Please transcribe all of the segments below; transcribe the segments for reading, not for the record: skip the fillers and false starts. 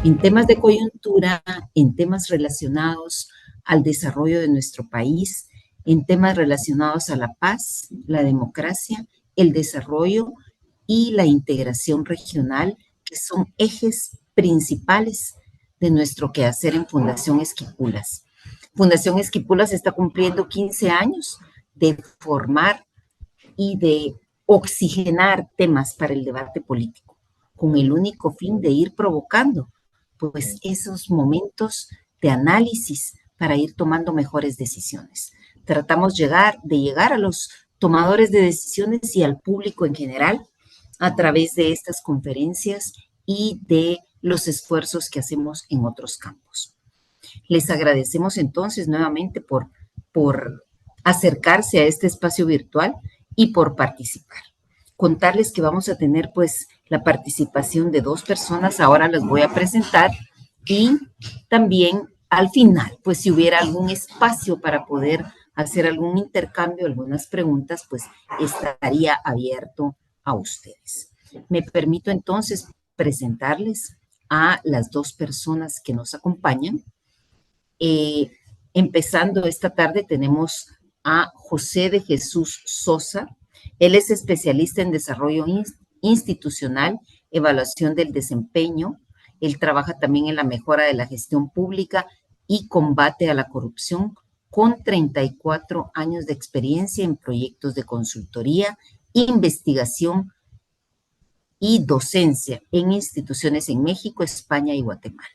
en temas de coyuntura, en temas relacionados al desarrollo de nuestro país, en temas relacionados a la paz, la democracia, el desarrollo y la integración regional, que son ejes principales de nuestro quehacer en Fundación Esquipulas. Fundación Esquipulas está cumpliendo 15 años de formar y de oxigenar temas para el debate político, con el único fin de ir provocando pues esos momentos de análisis para ir tomando mejores decisiones. Tratamos de llegar a los tomadores de decisiones y al público en general a través de estas conferencias y de los esfuerzos que hacemos en otros campos. Les agradecemos entonces nuevamente por acercarse a este espacio virtual y por participar. Contarles que vamos a tener pues la participación de 2 personas, ahora las voy a presentar, y también al final, pues si hubiera algún espacio para poder hacer algún intercambio, algunas preguntas, pues estaría abierto a ustedes. Me permito entonces presentarles a las 2 personas que nos acompañan. Empezando esta tarde tenemos a José de Jesús Sosa. Él es especialista en desarrollo institucional, evaluación del desempeño. Él trabaja también en la mejora de la gestión pública y combate a la corrupción, con 34 años de experiencia en proyectos de consultoría, investigación y docencia en instituciones en México, España y Guatemala.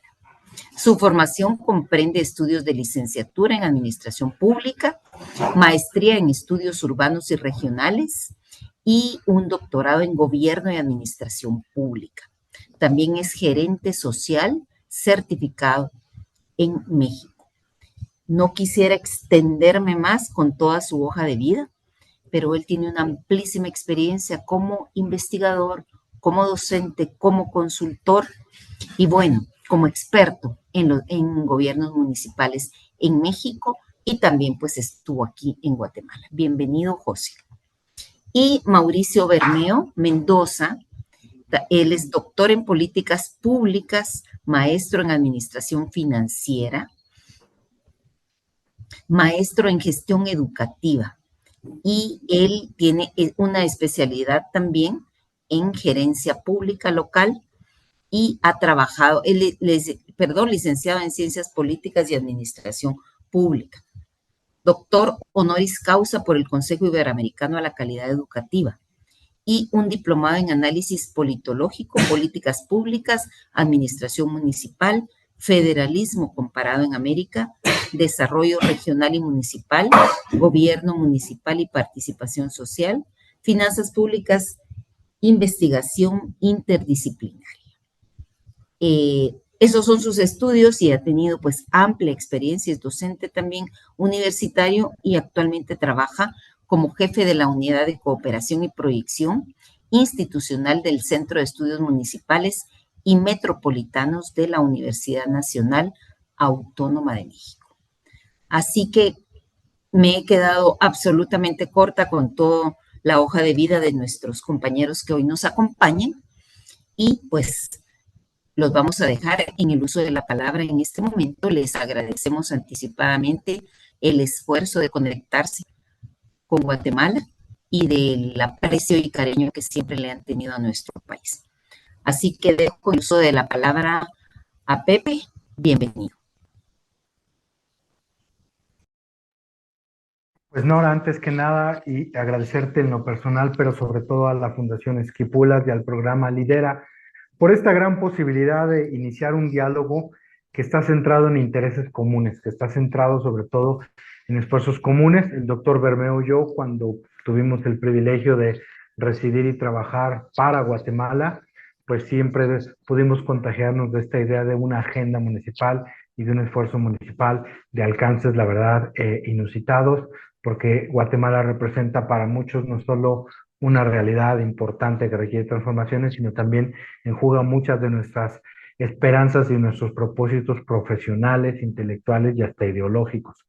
Su formación comprende estudios de licenciatura en Administración Pública, maestría en Estudios Urbanos y Regionales y un doctorado en Gobierno y Administración Pública. También es gerente social certificado en México. No quisiera extenderme más con toda su hoja de vida, pero él tiene una amplísima experiencia como investigador, como docente, como consultor y bueno, como experto en gobiernos municipales en México, y también pues estuvo aquí en Guatemala. Bienvenido, José. Y Mauricio Bermeo Mendoza, él es doctor en políticas públicas, maestro en administración financiera, maestro en gestión educativa, y él tiene una especialidad también en gerencia pública local y ha trabajado, licenciado en Ciencias Políticas y Administración Pública, doctor honoris causa por el Consejo Iberoamericano a la Calidad Educativa y un diplomado en Análisis Politológico, Políticas Públicas, Administración Municipal, Federalismo comparado en América, Desarrollo Regional y Municipal, Gobierno Municipal y Participación Social, Finanzas Públicas, Investigación Interdisciplinaria. Esos son sus estudios y ha tenido pues amplia experiencia, es docente también universitario y actualmente trabaja como jefe de la Unidad de Cooperación y Proyección Institucional del Centro de Estudios Municipales y Metropolitanos de la Universidad Nacional Autónoma de México. Así que me he quedado absolutamente corta con toda la hoja de vida de nuestros compañeros que hoy nos acompañan y pues los vamos a dejar en el uso de la palabra en este momento. Les agradecemos anticipadamente el esfuerzo de conectarse con Guatemala y del aprecio y cariño que siempre le han tenido a nuestro país. Así que dejo el uso de la palabra a Pepe. Bienvenido. Pues Nora, antes que nada, y agradecerte en lo personal, pero sobre todo a la Fundación Esquipulas y al programa Lidera, por esta gran posibilidad de iniciar un diálogo que está centrado en intereses comunes, que está centrado sobre todo en esfuerzos comunes. El doctor Bermeo y yo, cuando tuvimos el privilegio de residir y trabajar para Guatemala, pues siempre pudimos contagiarnos de esta idea de una agenda municipal y de un esfuerzo municipal de alcances, la verdad, inusitados, porque Guatemala representa para muchos no solo una realidad importante que requiere transformaciones, sino también enjuga muchas de nuestras esperanzas y nuestros propósitos profesionales, intelectuales y hasta ideológicos.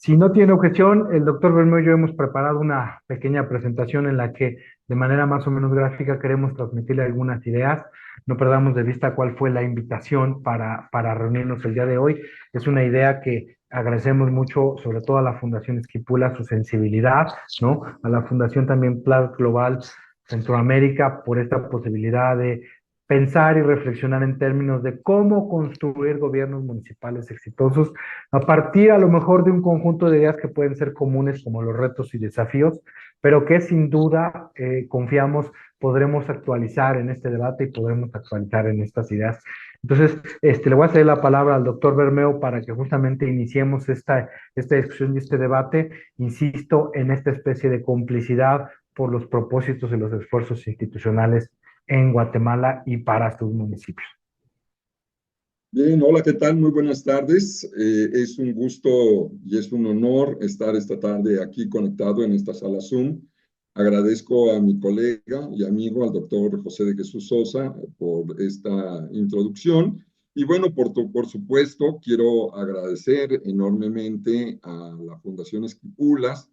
Si no tiene objeción, el doctor Bermeo y yo hemos preparado una pequeña presentación en la que de manera más o menos gráfica queremos transmitirle algunas ideas. No perdamos de vista cuál fue la invitación para reunirnos el día de hoy. Es una idea que agradecemos mucho, sobre todo a la Fundación Esquipula, su sensibilidad, ¿no? A la Fundación también Plan Global Centroamérica por esta posibilidad de pensar y reflexionar en términos de cómo construir gobiernos municipales exitosos a partir a lo mejor de un conjunto de ideas que pueden ser comunes como los retos y desafíos, pero que sin duda confiamos podremos actualizar en este debate y podremos actualizar en estas ideas. Entonces, le voy a ceder la palabra al doctor Bermeo para que justamente iniciemos esta discusión y este debate, insisto, en esta especie de complicidad por los propósitos y los esfuerzos institucionales en Guatemala y para sus municipios. Bien, hola, ¿qué tal? Muy buenas tardes. Es un gusto y es un honor estar esta tarde aquí conectado en esta sala Zoom. Agradezco a mi colega y amigo, al doctor José de Jesús Sosa, por esta introducción. Y bueno, por supuesto, quiero agradecer enormemente a la Fundación Esquipulas,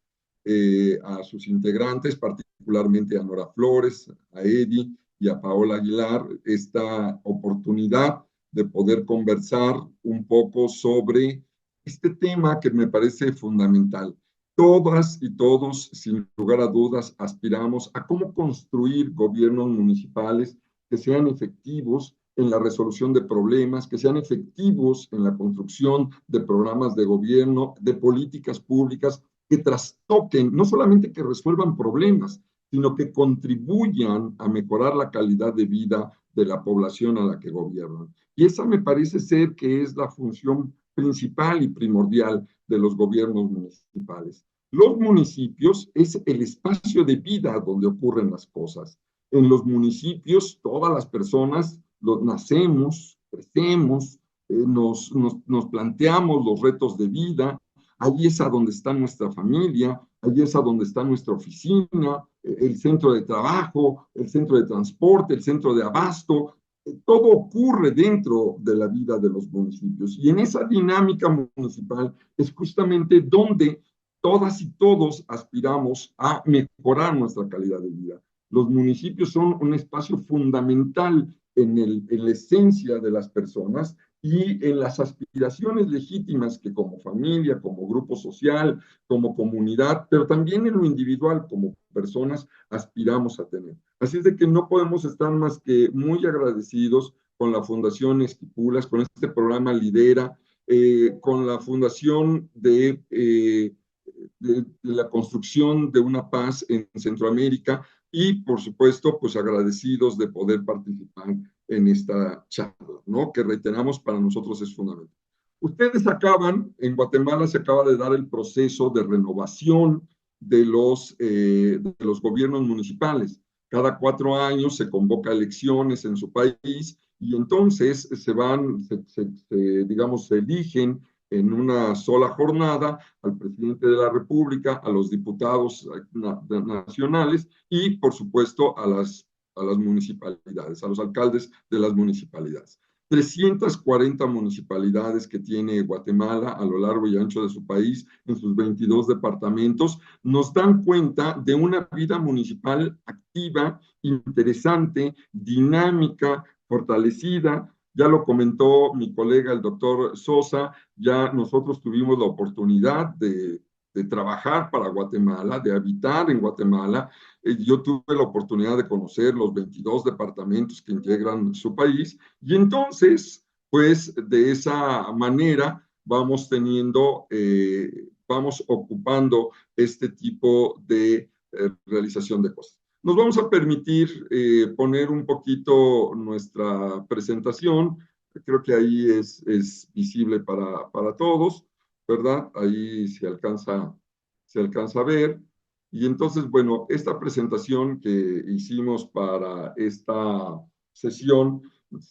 a sus integrantes, particularmente a Nora Flores, a Eddie y a Paola Aguilar, esta oportunidad de poder conversar un poco sobre este tema que me parece fundamental. Todas y todos, sin lugar a dudas, aspiramos a cómo construir gobiernos municipales que sean efectivos en la resolución de problemas, que sean efectivos en la construcción de programas de gobierno, de políticas públicas que trastoquen, no solamente que resuelvan problemas, sino que contribuyan a mejorar la calidad de vida de la población a la que gobiernan. Y esa me parece ser que es la función principal y primordial de los gobiernos municipales. Los municipios es el espacio de vida donde ocurren las cosas. En los municipios, todas las personas nacemos, crecemos, nos planteamos los retos de vida. Allí es a donde está nuestra familia, allí es a donde está nuestra oficina, el centro de trabajo, el centro de transporte, el centro de abasto. Todo ocurre dentro de la vida de los municipios. Y en esa dinámica municipal es justamente donde todas y todos aspiramos a mejorar nuestra calidad de vida. Los municipios son un espacio fundamental en la esencia de las personas y en las aspiraciones legítimas que como familia, como grupo social, como comunidad, pero también en lo individual, como personas, aspiramos a tener. Así es de que no podemos estar más que muy agradecidos con la Fundación Esquipulas, con este programa Lidera, con la Fundación de la construcción de una paz en Centroamérica y, por supuesto, pues agradecidos de poder participar en esta charla, ¿no? Que reiteramos para nosotros es fundamental. Ustedes en Guatemala se acaba de dar el proceso de renovación de los gobiernos municipales. Cada 4 años se convoca elecciones en su país y entonces digamos, se eligen en una sola jornada al presidente de la República, a los diputados nacionales y, por supuesto, a las municipalidades, a los alcaldes de las municipalidades. 340 municipalidades que tiene Guatemala a lo largo y ancho de su país, en sus 22 departamentos, nos dan cuenta de una vida municipal activa, interesante, dinámica, fortalecida. Ya lo comentó mi colega, el doctor Sosa, ya nosotros tuvimos la oportunidad de trabajar para Guatemala, de habitar en Guatemala. Yo tuve la oportunidad de conocer los 22 departamentos que integran su país y entonces, pues de esa manera vamos vamos ocupando este tipo de realización de cosas. Nos vamos a permitir poner un poquito nuestra presentación. Creo que ahí es visible para todos, ¿verdad? Ahí se alcanza a ver. Y entonces, bueno, esta presentación que hicimos para esta sesión,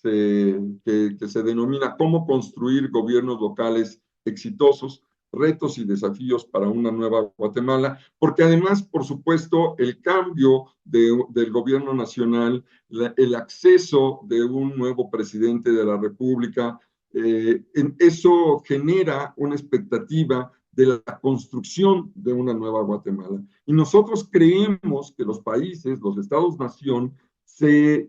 que se denomina ¿Cómo construir gobiernos locales exitosos? Retos y desafíos para una nueva Guatemala, porque además, por supuesto, el cambio del gobierno nacional, el acceso de un nuevo presidente de la República, eso genera una expectativa de la construcción de una nueva Guatemala. Y nosotros creemos que los países, los estados-nación, se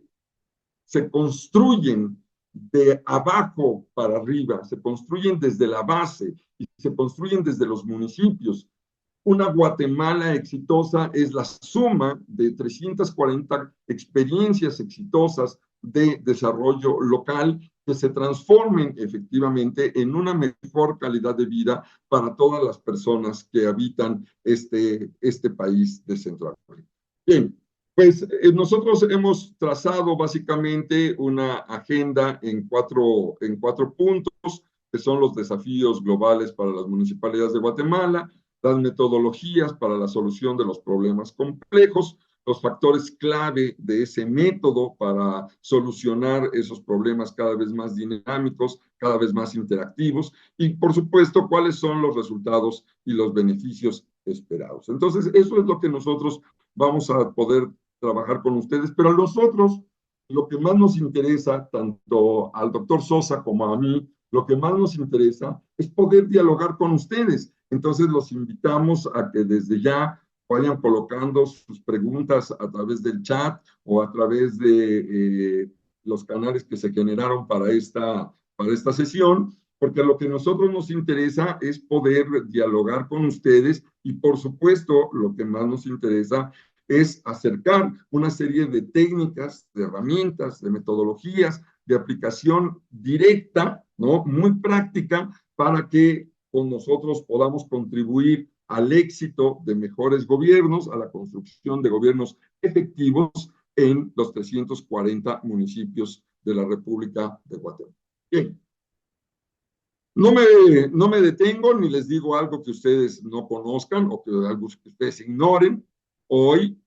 construyen de abajo para arriba, se construyen desde la base y se construyen desde los municipios. Una Guatemala exitosa es la suma de 340 experiencias exitosas de desarrollo local que se transformen efectivamente en una mejor calidad de vida para todas las personas que habitan este país de Centroamérica. Bien, pues nosotros hemos trazado básicamente una agenda en cuatro puntos, que son los desafíos globales para las municipalidades de Guatemala, las metodologías para la solución de los problemas complejos, los factores clave de ese método para solucionar esos problemas cada vez más dinámicos, cada vez más interactivos, y por supuesto, cuáles son los resultados y los beneficios esperados. Entonces, eso es lo que nosotros vamos a poder trabajar con ustedes, pero a nosotros lo que más nos interesa, tanto al doctor Sosa como a mí, lo que más nos interesa es poder dialogar con ustedes. Entonces los invitamos a que desde ya vayan colocando sus preguntas a través del chat o a través de los canales que se generaron para esta sesión, porque lo que a nosotros nos interesa es poder dialogar con ustedes y por supuesto lo que más nos interesa es acercar una serie de técnicas, de herramientas, de metodologías, de aplicación directa, ¿no? Muy práctica, para que con nosotros podamos contribuir al éxito de mejores gobiernos, a la construcción de gobiernos efectivos en los 340 municipios de la República de Guatemala. Bien. No me detengo ni les digo algo que ustedes no conozcan o que algo que ustedes ignoren. Hoy,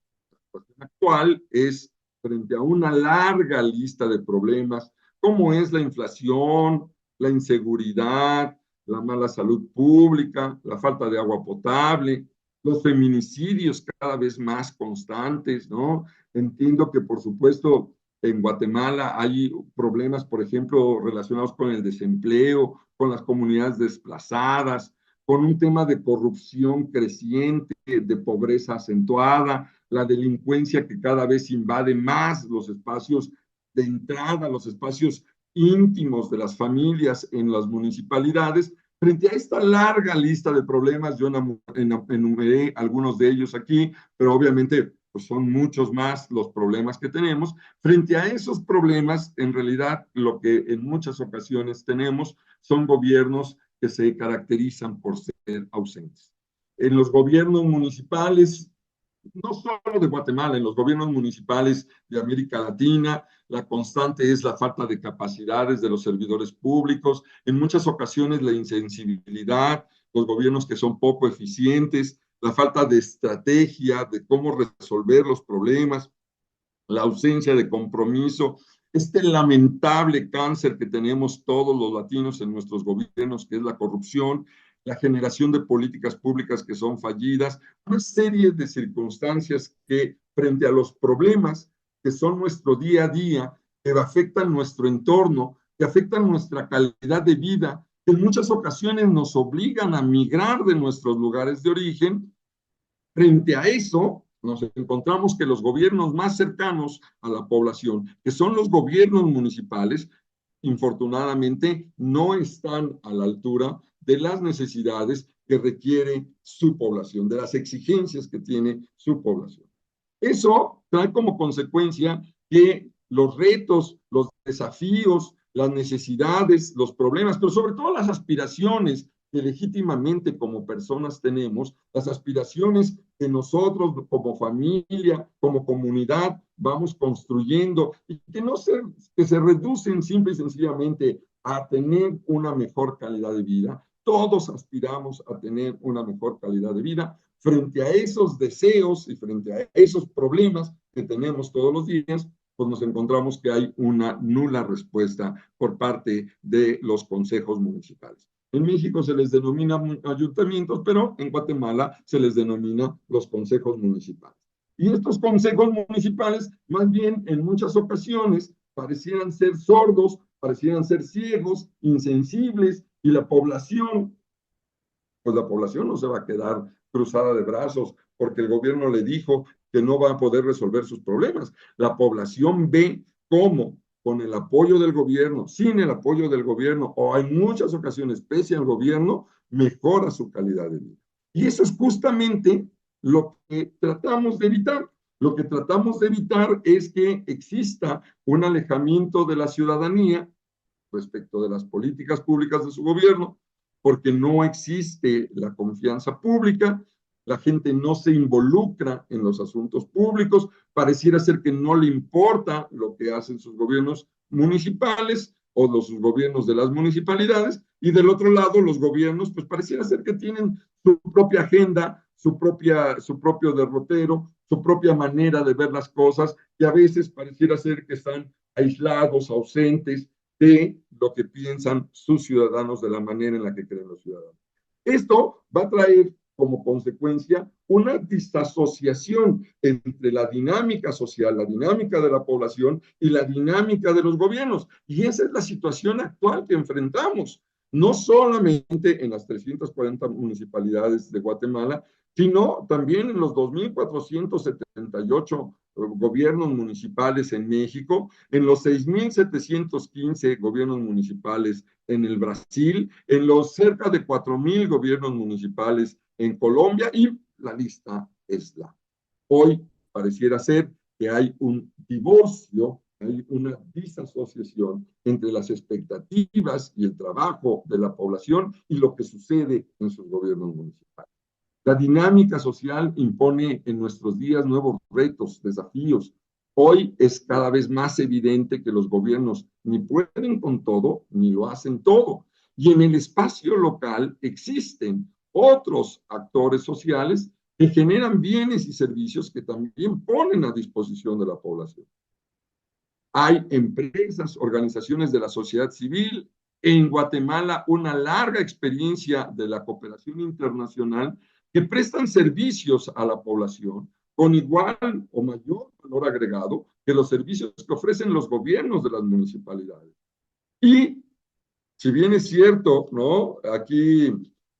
la situación actual es frente a una larga lista de problemas, como es la inflación, la inseguridad, la mala salud pública, la falta de agua potable, los feminicidios cada vez más constantes, ¿no? Entiendo que, por supuesto, en Guatemala hay problemas, por ejemplo, relacionados con el desempleo, con las comunidades desplazadas, con un tema de corrupción creciente, de pobreza acentuada, la delincuencia que cada vez invade más los espacios de entrada, los espacios íntimos de las familias en las municipalidades. Frente a esta larga lista de problemas, yo enumeré algunos de ellos aquí, pero obviamente pues son muchos más los problemas que tenemos. Frente a esos problemas, en realidad, lo que en muchas ocasiones tenemos son gobiernos que se caracterizan por ser ausentes. En los gobiernos municipales, no solo de Guatemala, en los gobiernos municipales de América Latina, la constante es la falta de capacidades de los servidores públicos, en muchas ocasiones la insensibilidad, los gobiernos que son poco eficientes, la falta de estrategia de cómo resolver los problemas, la ausencia de compromiso, este lamentable cáncer que tenemos todos los latinos en nuestros gobiernos, que es la corrupción, la generación de políticas públicas que son fallidas, una serie de circunstancias que frente a los problemas que son nuestro día a día, que afectan nuestro entorno, que afectan nuestra calidad de vida, que en muchas ocasiones nos obligan a migrar de nuestros lugares de origen. Frente a eso, nos encontramos que los gobiernos más cercanos a la población, que son los gobiernos municipales, infortunadamente no están a la altura de las necesidades que requiere su población, de las exigencias que tiene su población. Eso trae como consecuencia que los retos, los desafíos, las necesidades, los problemas, pero sobre todo las aspiraciones que legítimamente como personas tenemos, las aspiraciones que nosotros como familia, como comunidad vamos construyendo y que se reducen simple y sencillamente a tener una mejor calidad de vida. Todos aspiramos a tener una mejor calidad de vida. Frente a esos deseos y frente a esos problemas que tenemos todos los días, pues nos encontramos que hay una nula respuesta por parte de los consejos municipales. En México se les denomina ayuntamientos, pero en Guatemala se les denomina los consejos municipales. Y estos consejos municipales, más bien en muchas ocasiones, parecieran ser sordos, parecieran ser ciegos, insensibles, y la población pues la población no se va a quedar cruzada de brazos porque el gobierno le dijo que no va a poder resolver sus problemas. La población ve cómo con el apoyo del gobierno, sin el apoyo del gobierno, o en muchas ocasiones pese al gobierno, mejora su calidad de vida. Y eso es justamente lo que tratamos de evitar. Lo que tratamos de evitar es que exista un alejamiento de la ciudadanía respecto de las políticas públicas de su gobierno, porque no existe la confianza pública, la gente no se involucra en los asuntos públicos, pareciera ser que no le importa lo que hacen sus gobiernos municipales o los gobiernos de las municipalidades, y del otro lado los gobiernos, pues pareciera ser que tienen su propia agenda, su propio derrotero, su propia manera de ver las cosas, y a veces pareciera ser que están aislados, ausentes de lo que piensan sus ciudadanos, de la manera en la que creen los ciudadanos. Esto va a traer como consecuencia una disasociación entre la dinámica social, la dinámica de la población y la dinámica de los gobiernos. Y esa es la situación actual que enfrentamos, no solamente en las 340 municipalidades de Guatemala, sino también en los 2,478 gobiernos municipales en México, en los 6,715 gobiernos municipales en el Brasil, en los cerca de 4,000 gobiernos municipales en Colombia, y la lista es larga. Hoy pareciera ser que hay un divorcio, hay una disasociación entre las expectativas y el trabajo de la población y lo que sucede en sus gobiernos municipales. La dinámica social impone en nuestros días nuevos retos, desafíos. Hoy es cada vez más evidente que los gobiernos ni pueden con todo, ni lo hacen todo. Y en el espacio local existen otros actores sociales que generan bienes y servicios que también ponen a disposición de la población. Hay empresas, organizaciones de la sociedad civil, en Guatemala una larga experiencia de la cooperación internacional que prestan servicios a la población con igual o mayor valor agregado que los servicios que ofrecen los gobiernos de las municipalidades. Y si bien es cierto, ¿no? Aquí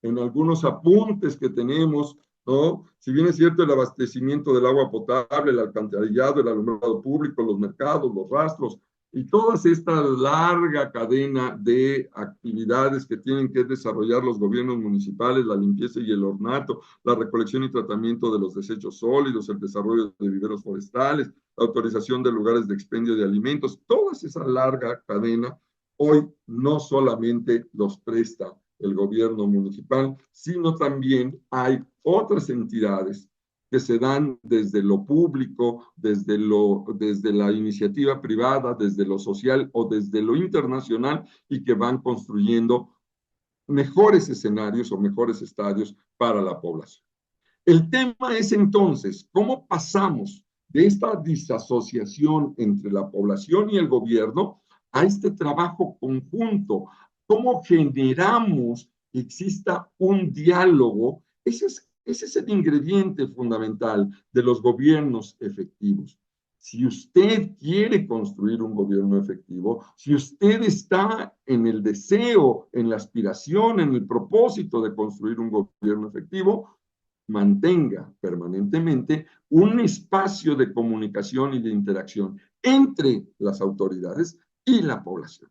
en algunos apuntes que tenemos, ¿no? Si bien es cierto el abastecimiento del agua potable, el alcantarillado, el alumbrado público, los mercados, los rastros, y toda esta larga cadena de actividades que tienen que desarrollar los gobiernos municipales, la limpieza y el ornato, la recolección y tratamiento de los desechos sólidos, el desarrollo de viveros forestales, la autorización de lugares de expendio de alimentos, toda esa larga cadena, hoy no solamente los presta el gobierno municipal, sino también hay otras entidades que se dan desde lo público, desde la iniciativa privada, desde lo social o desde lo internacional, y que van construyendo mejores escenarios o mejores estadios para la población. El tema es entonces, ¿cómo pasamos de esta disasociación entre la población y el gobierno a este trabajo conjunto? ¿Cómo generamos que exista un diálogo? Ese es el ingrediente fundamental de los gobiernos efectivos. Si usted quiere construir un gobierno efectivo, si usted está en el deseo, en la aspiración, en el propósito de construir un gobierno efectivo, mantenga permanentemente un espacio de comunicación y de interacción entre las autoridades y la población.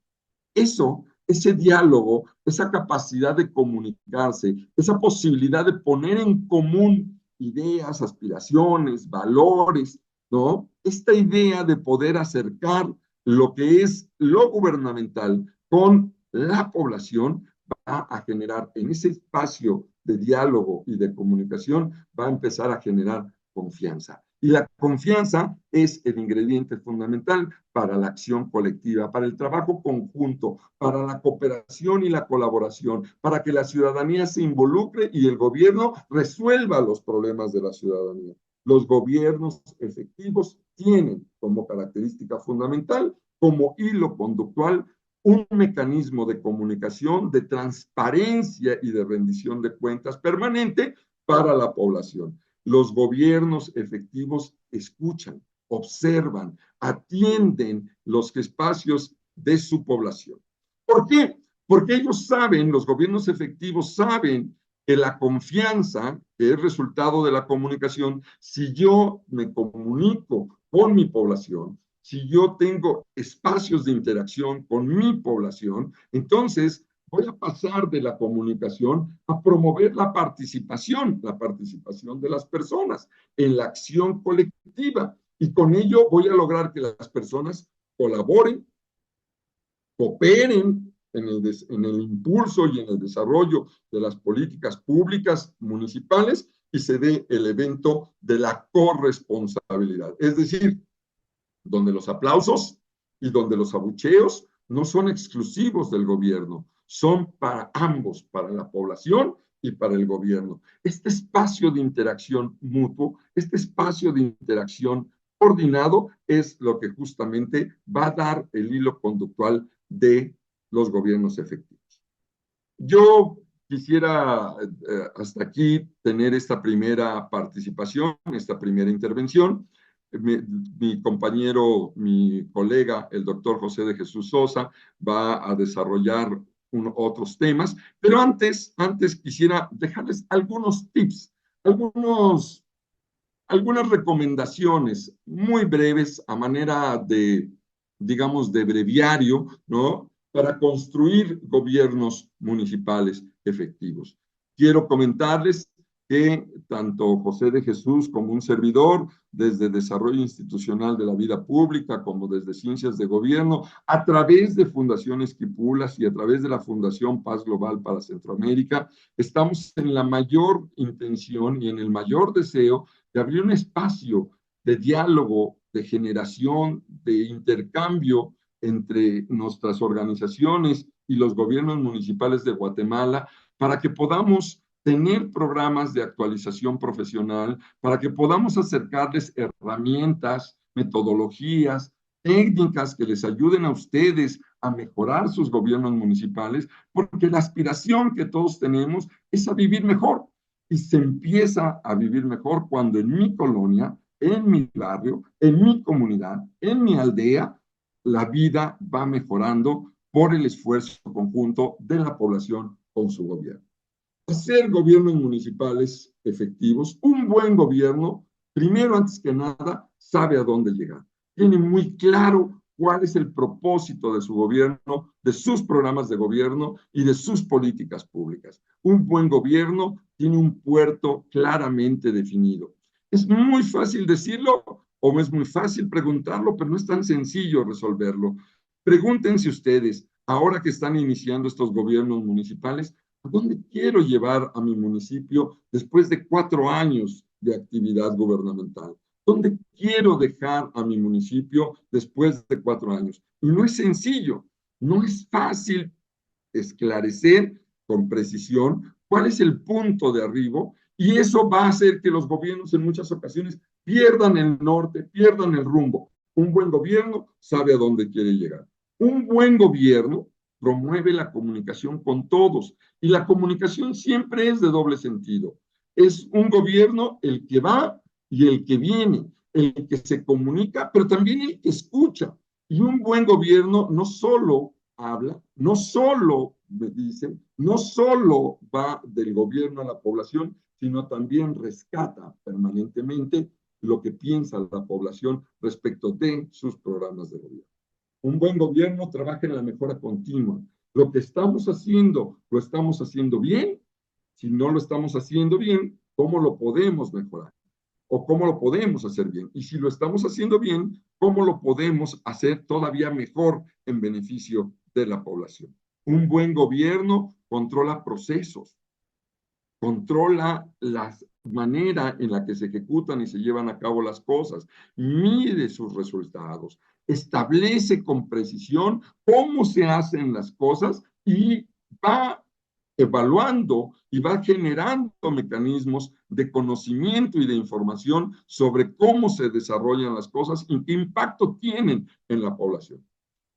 Ese diálogo, esa capacidad de comunicarse, esa posibilidad de poner en común ideas, aspiraciones, valores, ¿no? Esta idea de poder acercar lo que es lo gubernamental con la población va a generar en ese espacio de diálogo y de comunicación, va a empezar a generar confianza. Y la confianza es el ingrediente fundamental para la acción colectiva, para el trabajo conjunto, para la cooperación y la colaboración, para que la ciudadanía se involucre y el gobierno resuelva los problemas de la ciudadanía. Los gobiernos efectivos tienen como característica fundamental, como hilo conductual, un mecanismo de comunicación, de transparencia y de rendición de cuentas permanente para la población. Los gobiernos efectivos escuchan, observan, atienden los espacios de su población. ¿Por qué? Porque ellos saben, los gobiernos efectivos saben que la confianza, que es resultado de la comunicación, si yo me comunico con mi población, si yo tengo espacios de interacción con mi población, entonces voy a pasar de la comunicación a promover la participación de las personas en la acción colectiva. Y con ello voy a lograr que las personas colaboren, cooperen en el impulso y en el desarrollo de las políticas públicas municipales y se dé el evento de la corresponsabilidad. Es decir, donde los aplausos y donde los abucheos no son exclusivos del gobierno, son para ambos, para la población y para el gobierno. Este espacio de interacción mutuo, este espacio de interacción coordinado es lo que justamente va a dar el hilo conductual de los gobiernos efectivos. Yo quisiera hasta aquí tener esta primera participación, esta primera intervención. Mi compañero, mi colega, el doctor José de Jesús Sosa, va a desarrollar otros temas, pero antes quisiera dejarles algunos tips, algunas recomendaciones muy breves a manera de, digamos, de breviario, ¿no? Para construir gobiernos municipales efectivos. Quiero comentarles que tanto José de Jesús como un servidor, desde Desarrollo Institucional de la Vida Pública, como desde Ciencias de Gobierno, a través de Fundación Esquipulas y a través de la Fundación Paz Global para Centroamérica, estamos en la mayor intención y en el mayor deseo de abrir un espacio de diálogo, de generación, de intercambio entre nuestras organizaciones y los gobiernos municipales de Guatemala para que podamos tener programas de actualización profesional, para que podamos acercarles herramientas, metodologías, técnicas que les ayuden a ustedes a mejorar sus gobiernos municipales, porque la aspiración que todos tenemos es a vivir mejor. Y se empieza a vivir mejor cuando en mi colonia, en mi barrio, en mi comunidad, en mi aldea, la vida va mejorando por el esfuerzo conjunto de la población con su gobierno. Hacer gobiernos municipales efectivos, un buen gobierno, primero, antes que nada, sabe a dónde llegar. Tiene muy claro cuál es el propósito de su gobierno, de sus programas de gobierno y de sus políticas públicas. Un buen gobierno tiene un puerto claramente definido. Es muy fácil decirlo o es muy fácil preguntarlo, pero no es tan sencillo resolverlo. Pregúntense ustedes, ahora que están iniciando estos gobiernos municipales, ¿a dónde quiero llevar a mi municipio después de 4 años de actividad gubernamental? ¿Dónde quiero dejar a mi municipio después de 4 años? Y no es sencillo, no es fácil esclarecer con precisión cuál es el punto de arribo, y eso va a hacer que los gobiernos en muchas ocasiones pierdan el norte, pierdan el rumbo. Un buen gobierno sabe a dónde quiere llegar. Un buen gobierno promueve la comunicación con todos, y la comunicación siempre es de doble sentido. Es un gobierno el que va y el que viene, el que se comunica, pero también el que escucha. Y un buen gobierno no solo habla, no solo me dicen, no solo va del gobierno a la población, sino también rescata permanentemente lo que piensa la población respecto de sus programas de gobierno. Un buen gobierno trabaja en la mejora continua. Lo que estamos haciendo, ¿lo estamos haciendo bien? Si no lo estamos haciendo bien, ¿cómo lo podemos mejorar? ¿O cómo lo podemos hacer bien? Y si lo estamos haciendo bien, ¿cómo lo podemos hacer todavía mejor en beneficio de la población? Un buen gobierno controla procesos, controla la manera en la que se ejecutan y se llevan a cabo las cosas, mide sus resultados, establece con precisión cómo se hacen las cosas y va evaluando y va generando mecanismos de conocimiento y de información sobre cómo se desarrollan las cosas y qué impacto tienen en la población.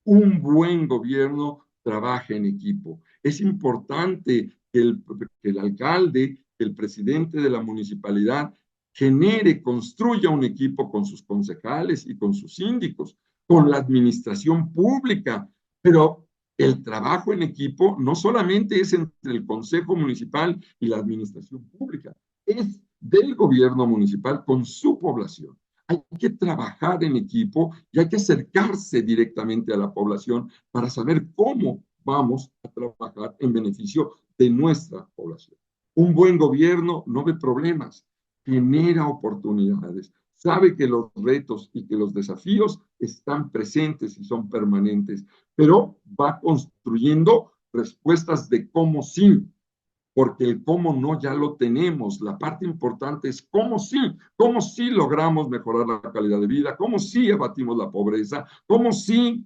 Un buen gobierno trabaja en equipo. Es importante que el alcalde, que el presidente de la municipalidad genere, construya un equipo con sus concejales y con sus síndicos, con la administración pública, pero El trabajo en equipo no solamente es entre el Consejo Municipal y la Administración Pública, es del gobierno municipal con su población. Hay que trabajar en equipo y hay que acercarse directamente a la población para saber cómo vamos a trabajar en beneficio de nuestra población. Un buen gobierno no ve problemas, genera oportunidades, sabe que los retos y que los desafíos están presentes y son permanentes, pero va construyendo respuestas de cómo sí, porque el cómo no ya lo tenemos. La parte importante es cómo sí logramos mejorar la calidad de vida, cómo sí abatimos la pobreza, cómo sí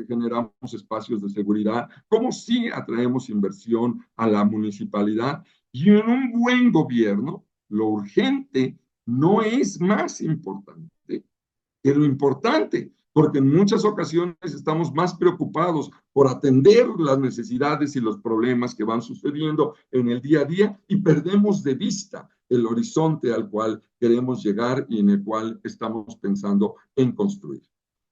generamos espacios de seguridad, cómo sí atraemos inversión a la municipalidad. Y en un buen gobierno, lo urgente no es más importante que lo importante, porque en muchas ocasiones estamos más preocupados por atender las necesidades y los problemas que van sucediendo en el día a día y perdemos de vista el horizonte al cual queremos llegar y en el cual estamos pensando en construir.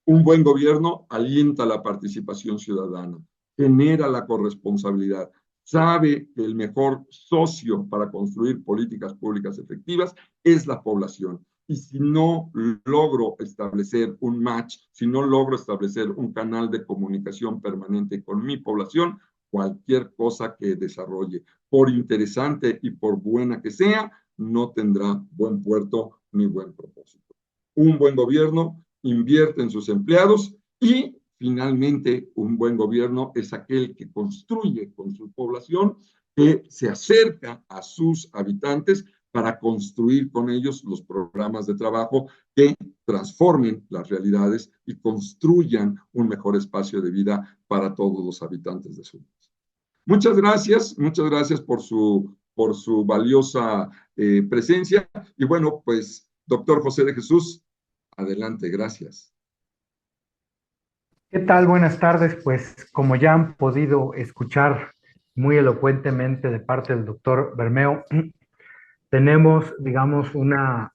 Un buen gobierno alienta la participación ciudadana, genera la corresponsabilidad, sabe que el mejor socio para construir políticas públicas efectivas es la población. Y si no logro establecer un match, si no logro establecer un canal de comunicación permanente con mi población, cualquier cosa que desarrolle, por interesante y por buena que sea, no tendrá buen puerto ni buen propósito. Un buen gobierno invierte en sus empleados y finalmente un buen gobierno es aquel que construye con su población, que se acerca a sus habitantes para construir con ellos los programas de trabajo que transformen las realidades y construyan un mejor espacio de vida para todos los habitantes de su país. Muchas gracias por su valiosa presencia. Y bueno, pues, doctor José de Jesús, adelante, gracias. ¿Qué tal? Buenas tardes. Pues como ya han podido escuchar muy elocuentemente de parte del doctor Bermeo, tenemos, digamos, una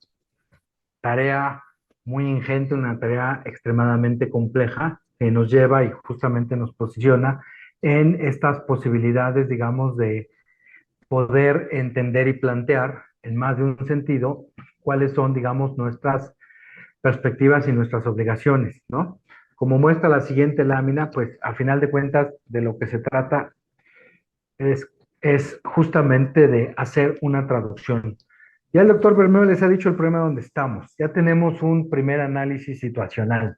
tarea muy ingente, una tarea extremadamente compleja que nos lleva y justamente nos posiciona en estas posibilidades, digamos, de poder entender y plantear en más de un sentido cuáles son, digamos, nuestras perspectivas y nuestras obligaciones, ¿no? Como muestra la siguiente lámina, pues a final de cuentas de lo que se trata es justamente de hacer una traducción. Ya el doctor Bermeo les ha dicho el problema donde estamos. Ya tenemos un primer análisis situacional.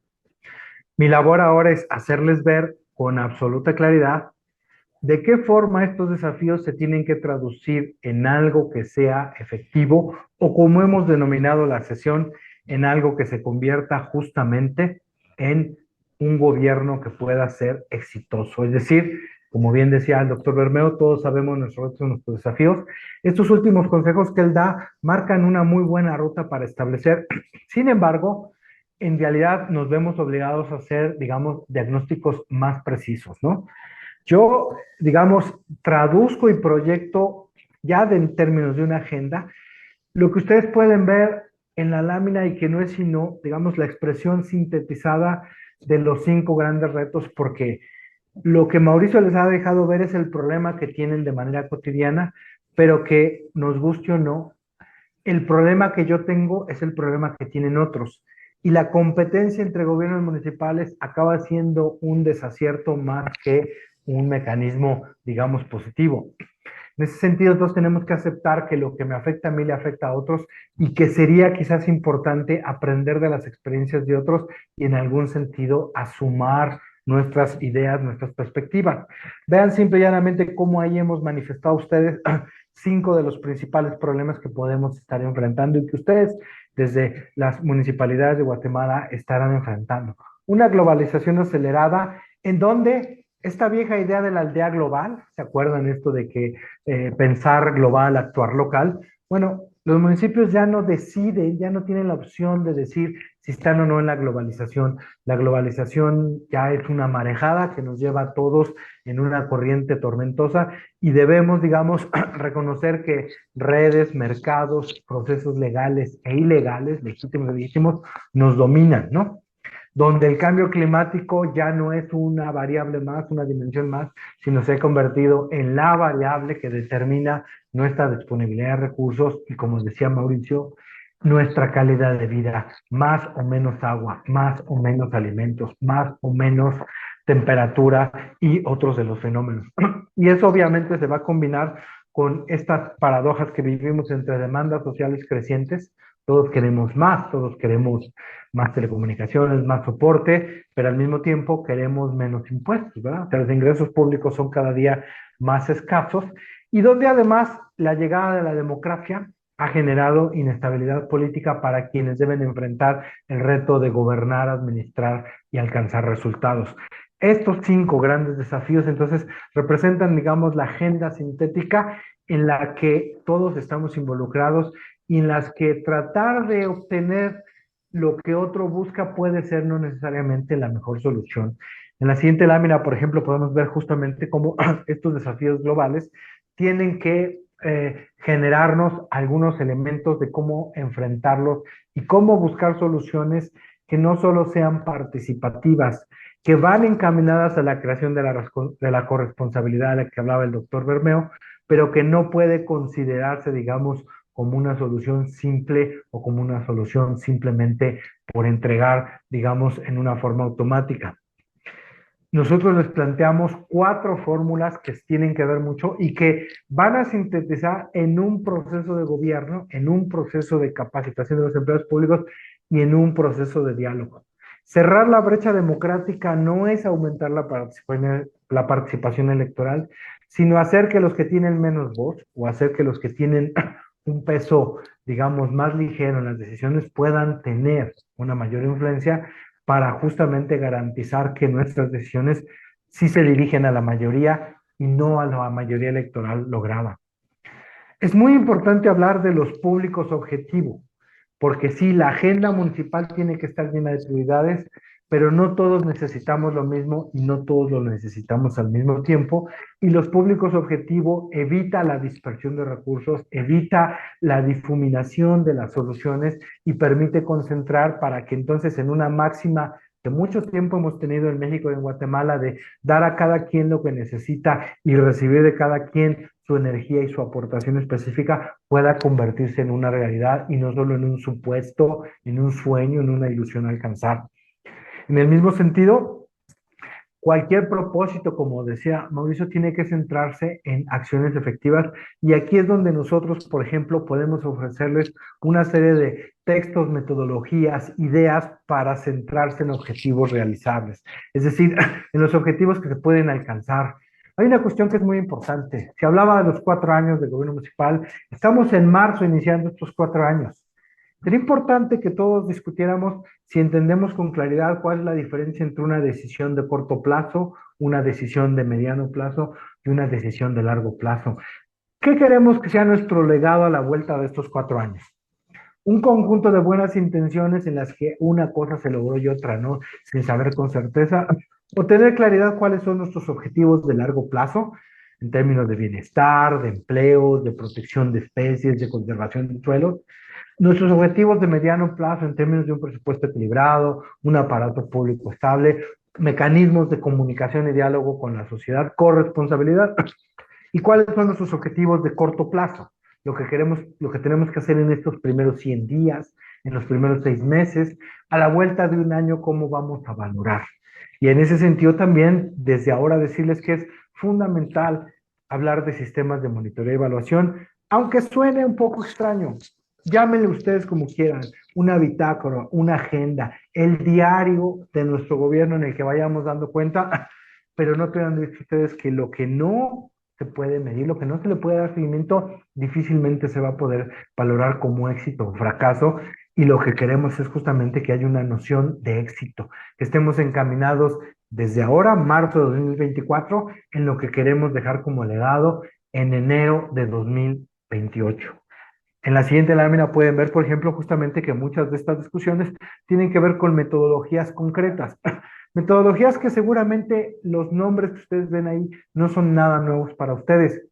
Mi labor ahora es hacerles ver con absoluta claridad de qué forma estos desafíos se tienen que traducir en algo que sea efectivo o, como hemos denominado la sesión, en algo que se convierta justamente en un gobierno que pueda ser exitoso. Es decir, como bien decía el doctor Bermeo, todos sabemos nuestros retos y nuestros desafíos. Estos últimos consejos que él da marcan una muy buena ruta para establecer. Sin embargo, en realidad nos vemos obligados a hacer, digamos, diagnósticos más precisos, ¿no? Yo, digamos, traduzco y proyecto ya en términos de una agenda lo que ustedes pueden ver en la lámina y que no es sino, digamos, la expresión sintetizada de los 5 grandes retos, porque lo que Mauricio les ha dejado ver es el problema que tienen de manera cotidiana, pero que nos guste o no, el problema que yo tengo es el problema que tienen otros. Y la competencia entre gobiernos municipales acaba siendo un desacierto más que un mecanismo, digamos, positivo. En ese sentido, entonces tenemos que aceptar que lo que me afecta a mí le afecta a otros y que sería quizás importante aprender de las experiencias de otros y en algún sentido asumar nuestras ideas, nuestras perspectivas. Vean simple y llanamente cómo ahí hemos manifestado ustedes 5 de los principales problemas que podemos estar enfrentando y que ustedes desde las municipalidades de Guatemala estarán enfrentando. Una globalización acelerada en donde esta vieja idea de la aldea global, ¿se acuerdan esto de que pensar global, actuar local? Bueno, los municipios ya no deciden, ya no tienen la opción de decir si están o no en la globalización. La globalización ya es una marejada que nos lleva a todos en una corriente tormentosa y debemos, digamos, reconocer que redes, mercados, procesos legales e ilegales, legítimos e ilegítimos, nos dominan, ¿no? donde el cambio climático ya no es una variable más, una dimensión más, sino se ha convertido en la variable que determina nuestra disponibilidad de recursos y, como decía Mauricio, nuestra calidad de vida, más o menos agua, más o menos alimentos, más o menos temperatura y otros de los fenómenos. Y eso obviamente se va a combinar con estas paradojas que vivimos entre demandas sociales crecientes. Todos queremos más, todos queremos más telecomunicaciones, más soporte, pero al mismo tiempo queremos menos impuestos, ¿verdad? O sea, los ingresos públicos son cada día más escasos y donde además la llegada de la democracia ha generado inestabilidad política para quienes deben enfrentar el reto de gobernar, administrar y alcanzar resultados. Estos 5 grandes desafíos entonces representan, digamos, la agenda sintética en la que todos estamos involucrados y en las que tratar de obtener lo que otro busca puede ser no necesariamente la mejor solución. En la siguiente lámina, por ejemplo, podemos ver justamente cómo estos desafíos globales tienen que generarnos algunos elementos de cómo enfrentarlos y cómo buscar soluciones que no solo sean participativas, que van encaminadas a la creación de la corresponsabilidad de la que hablaba el doctor Bermeo, pero que no puede considerarse, digamos, como una solución simple o como una solución simplemente por entregar, digamos, en una forma automática. Nosotros les planteamos 4 fórmulas que tienen que ver mucho y que van a sintetizar en un proceso de gobierno, en un proceso de capacitación de los empleados públicos y en un proceso de diálogo. Cerrar la brecha democrática no es aumentar la participación electoral, sino hacer que los que tienen menos voz o hacer que los que tienen un peso, digamos, más ligero en las decisiones puedan tener una mayor influencia para justamente garantizar que nuestras decisiones sí se dirigen a la mayoría y no a la mayoría electoral lograda. Es muy importante hablar de los públicos objetivos, porque sí, la agenda municipal tiene que estar llena de prioridades, pero no todos necesitamos lo mismo y no todos lo necesitamos al mismo tiempo. Y los públicos objetivo evita la dispersión de recursos, evita la difuminación de las soluciones y permite concentrar para que entonces en una máxima que mucho tiempo hemos tenido en México y en Guatemala de dar a cada quien lo que necesita y recibir de cada quien su energía y su aportación específica pueda convertirse en una realidad y no solo en un supuesto, en un sueño, en una ilusión a alcanzar. En el mismo sentido, cualquier propósito, como decía Mauricio, tiene que centrarse en acciones efectivas y aquí es donde nosotros, por ejemplo, podemos ofrecerles una serie de textos, metodologías, ideas para centrarse en objetivos realizables, es decir, en los objetivos que se pueden alcanzar. Hay una cuestión que es muy importante. Se hablaba de los 4 años del gobierno municipal. Estamos en marzo iniciando estos 4 años. Sería importante que todos discutiéramos si entendemos con claridad cuál es la diferencia entre una decisión de corto plazo, una decisión de mediano plazo y una decisión de largo plazo. ¿Qué queremos que sea nuestro legado a la vuelta de estos 4 años? Un conjunto de buenas intenciones en las que una cosa se logró y otra no, sin saber con certeza, o tener claridad cuáles son nuestros objetivos de largo plazo, en términos de bienestar, de empleo, de protección de especies, de conservación de suelos, nuestros objetivos de mediano plazo en términos de un presupuesto equilibrado, un aparato público estable, mecanismos de comunicación y diálogo con la sociedad, corresponsabilidad, y cuáles son nuestros objetivos de corto plazo, lo que tenemos que hacer en estos primeros 100 días, en los primeros 6 meses, a la vuelta de un año, cómo vamos a valorar. Y en ese sentido también, desde ahora decirles que es fundamental hablar de sistemas de monitoreo y evaluación, aunque suene un poco extraño, llámenle ustedes como quieran, una bitácora, una agenda, el diario de nuestro gobierno en el que vayamos dando cuenta, pero no puedan decir ustedes que lo que no se puede medir, lo que no se le puede dar seguimiento, difícilmente se va a poder valorar como éxito o fracaso, y lo que queremos es justamente que haya una noción de éxito, que estemos encaminados desde ahora, marzo de 2024, en lo que queremos dejar como legado en enero de 2028. En la siguiente lámina pueden ver, por ejemplo, justamente que muchas de estas discusiones tienen que ver con metodologías concretas. Metodologías que seguramente los nombres que ustedes ven ahí no son nada nuevos para ustedes,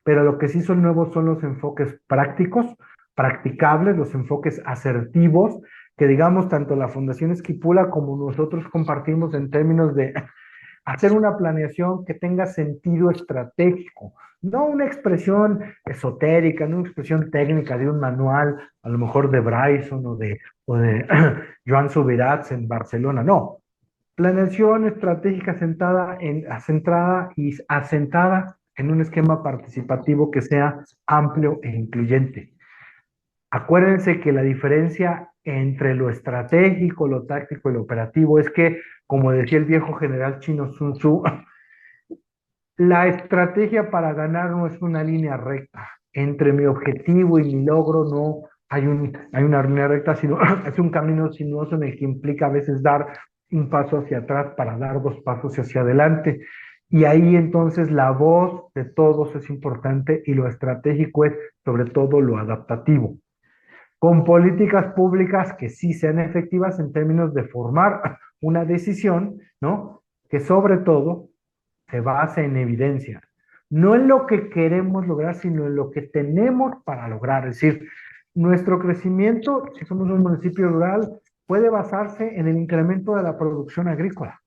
pero lo que sí son nuevos son los enfoques prácticos, practicables, los enfoques asertivos, que digamos tanto la Fundación Esquipula como nosotros compartimos en términos de hacer una planeación que tenga sentido estratégico, no una expresión esotérica, no una expresión técnica de un manual, a lo mejor de Bryson o de Joan Subirats en Barcelona, no. Planeación estratégica centrada y asentada en un esquema participativo que sea amplio e incluyente. Acuérdense que la diferencia entre lo estratégico, lo táctico y lo operativo es que, como decía el viejo general chino Sun Tzu, la estrategia para ganar no es una línea recta. Entre mi objetivo y mi logro no hay una línea recta, sino es un camino sinuoso en el que implica a veces dar un paso hacia atrás para dar dos pasos hacia adelante. Y ahí entonces la voz de todos es importante y lo estratégico es sobre todo lo adaptativo, con políticas públicas que sí sean efectivas en términos de formar una decisión, ¿no? Que sobre todo se base en evidencia, no en lo que queremos lograr, sino en lo que tenemos para lograr. Es decir, nuestro crecimiento, si somos un municipio rural, puede basarse en el incremento de la producción agrícola,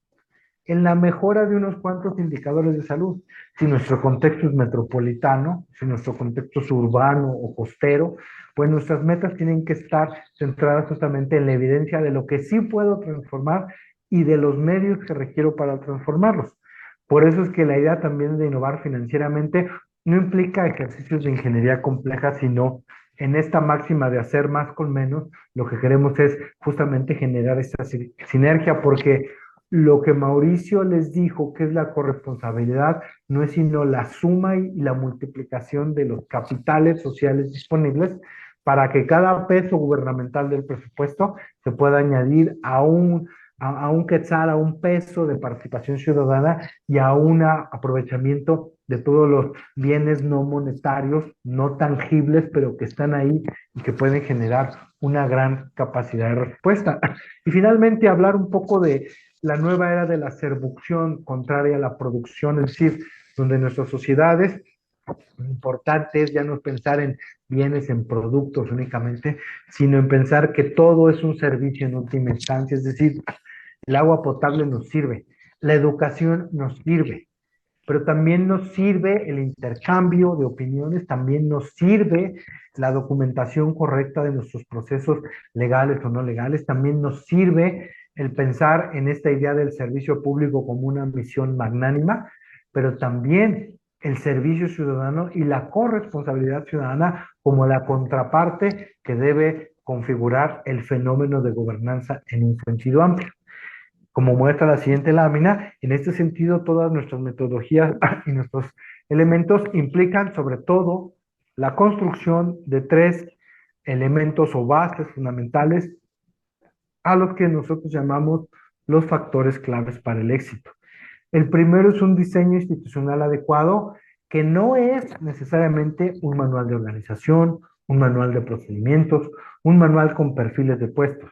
en la mejora de unos cuantos indicadores de salud. Si nuestro contexto es metropolitano, si nuestro contexto es urbano o costero, pues nuestras metas tienen que estar centradas justamente en la evidencia de lo que sí puedo transformar y de los medios que requiero para transformarlos. Por eso es que la idea también de innovar financieramente no implica ejercicios de ingeniería compleja, sino en esta máxima de hacer más con menos, lo que queremos es justamente generar esta sinergia, porque lo que Mauricio les dijo, que es la corresponsabilidad, no es sino la suma y la multiplicación de los capitales sociales disponibles para que cada peso gubernamental del presupuesto se pueda añadir a un quetzal, a un peso de participación ciudadana y a un aprovechamiento de todos los bienes no monetarios, no tangibles, pero que están ahí y que pueden generar una gran capacidad de respuesta. Y finalmente hablar un poco de la nueva era de la servucción contraria a la producción, es decir, donde nuestras sociedades, lo importante es ya no pensar en bienes, en productos únicamente, sino en pensar que todo es un servicio en última instancia, es decir, el agua potable nos sirve, la educación nos sirve, pero también nos sirve el intercambio de opiniones, también nos sirve la documentación correcta de nuestros procesos legales o no legales, también nos sirve el pensar en esta idea del servicio público como una misión magnánima, pero también el servicio ciudadano y la corresponsabilidad ciudadana como la contraparte que debe configurar el fenómeno de gobernanza en un sentido amplio. Como muestra la siguiente lámina, en este sentido todas nuestras metodologías y nuestros elementos implican sobre todo la construcción de tres elementos o bases fundamentales a los que nosotros llamamos los factores claves para el éxito. El primero es un diseño institucional adecuado, que no es necesariamente un manual de organización, un manual de procedimientos, un manual con perfiles de puestos.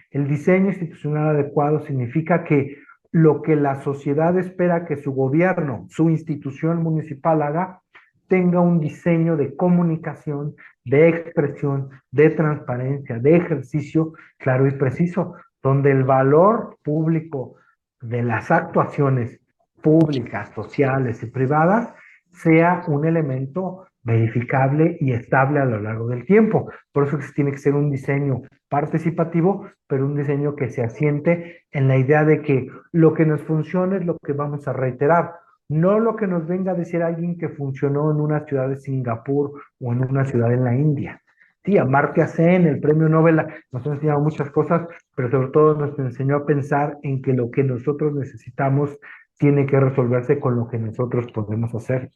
El diseño institucional adecuado significa que lo que la sociedad espera que su gobierno, su institución municipal haga, tenga un diseño de comunicación, de expresión, de transparencia, de ejercicio claro y preciso, donde el valor público de las actuaciones públicas, sociales y privadas sea un elemento verificable y estable a lo largo del tiempo. Por eso tiene que ser un diseño participativo, pero un diseño que se asiente en la idea de que lo que nos funciona es lo que vamos a reiterar, no lo que nos venga a decir alguien que funcionó en una ciudad de Singapur o en una ciudad en la India. Sí, Amartya Sen, el premio Nobel, nos ha enseñado muchas cosas, pero sobre todo nos enseñó a pensar en que lo que nosotros necesitamos tiene que resolverse con lo que nosotros podemos hacer.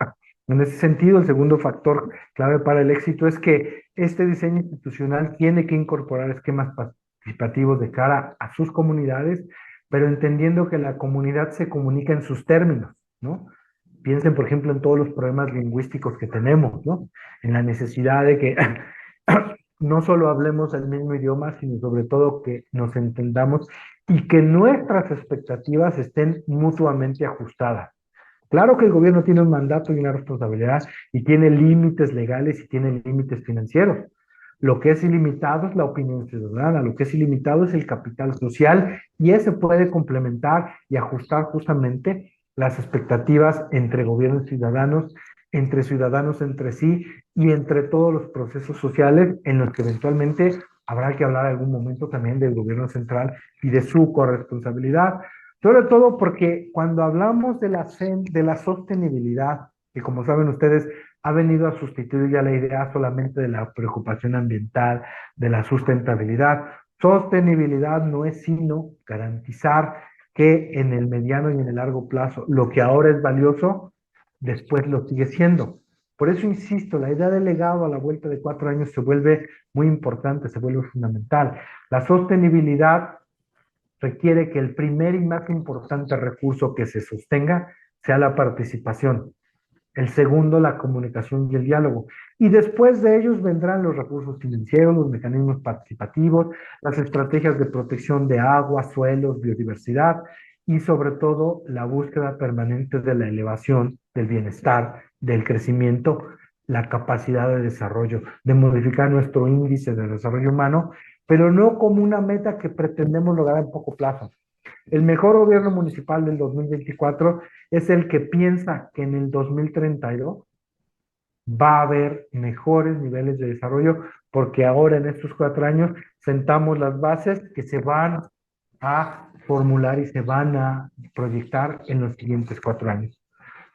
En ese sentido, el segundo factor clave para el éxito es que este diseño institucional tiene que incorporar esquemas participativos de cara a sus comunidades, pero entendiendo que la comunidad se comunica en sus términos, ¿no? Piensen, por ejemplo, en todos los problemas lingüísticos que tenemos, ¿no? En la necesidad de que no solo hablemos el mismo idioma, sino sobre todo que nos entendamos y que nuestras expectativas estén mutuamente ajustadas. Claro que el gobierno tiene un mandato y una responsabilidad y tiene límites legales y tiene límites financieros, Lo que es ilimitado es la opinión ciudadana, lo que es ilimitado es el capital social y ese puede complementar y ajustar justamente las expectativas entre gobiernos y ciudadanos entre sí y entre todos los procesos sociales en los que eventualmente habrá que hablar en algún momento también del gobierno central y de su corresponsabilidad. Sobre todo porque cuando hablamos de la sostenibilidad, que como saben ustedes, ha venido a sustituir ya la idea solamente de la preocupación ambiental, de la sustentabilidad. Sostenibilidad no es sino garantizar que en el mediano y en el largo plazo lo que ahora es valioso, después lo sigue siendo. Por eso insisto, la idea del legado a la vuelta de 4 años se vuelve muy importante, se vuelve fundamental. La sostenibilidad requiere que el primer y más importante recurso que se sostenga sea la participación. El segundo, la comunicación y el diálogo. Y después de ellos vendrán los recursos financieros, los mecanismos participativos, las estrategias de protección de agua, suelos, biodiversidad y sobre todo la búsqueda permanente de la elevación del bienestar, del crecimiento, la capacidad de desarrollo, de modificar nuestro índice de desarrollo humano, pero no como una meta que pretendemos lograr en poco plazo. El mejor gobierno municipal del 2024 es el que piensa que en el 2032 va a haber mejores niveles de desarrollo, porque ahora en estos 4 años sentamos las bases que se van a formular y se van a proyectar en los siguientes 4 años.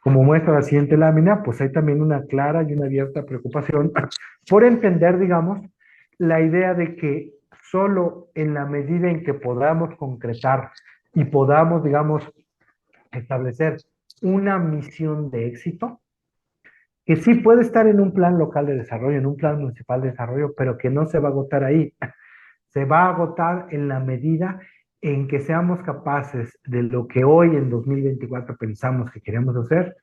Como muestra la siguiente lámina, pues hay también una clara y una abierta preocupación por entender, digamos, la idea de que solo en la medida en que podamos concretar y podamos, digamos, establecer una misión de éxito, que sí puede estar en un plan local de desarrollo, en un plan municipal de desarrollo, pero que no se va a agotar ahí. Se va a agotar en la medida en que seamos capaces de lo que hoy en 2024 pensamos que queremos hacer,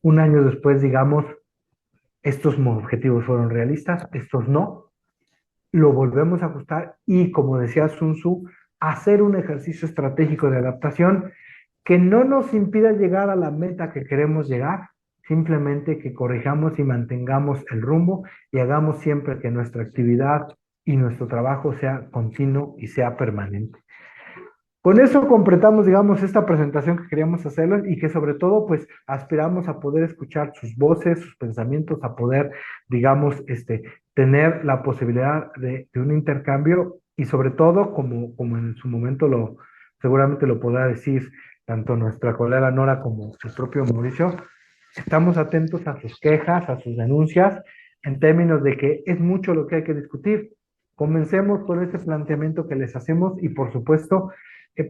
un año después digamos, estos objetivos fueron realistas, estos no, lo volvemos a ajustar y, como decía Sun Tzu, hacer un ejercicio estratégico de adaptación que no nos impida llegar a la meta que queremos llegar, simplemente que corrijamos y mantengamos el rumbo y hagamos siempre que nuestra actividad y nuestro trabajo sea continuo y sea permanente. Con eso completamos, digamos, esta presentación que queríamos hacerles y que sobre todo, pues, aspiramos a poder escuchar sus voces, sus pensamientos, a poder, digamos, tener la posibilidad de un intercambio y sobre todo, como en su momento seguramente lo podrá decir tanto nuestra colega Nora como su propio Mauricio, estamos atentos a sus quejas, a sus denuncias, en términos de que es mucho lo que hay que discutir. Comencemos por ese planteamiento que les hacemos y, por supuesto,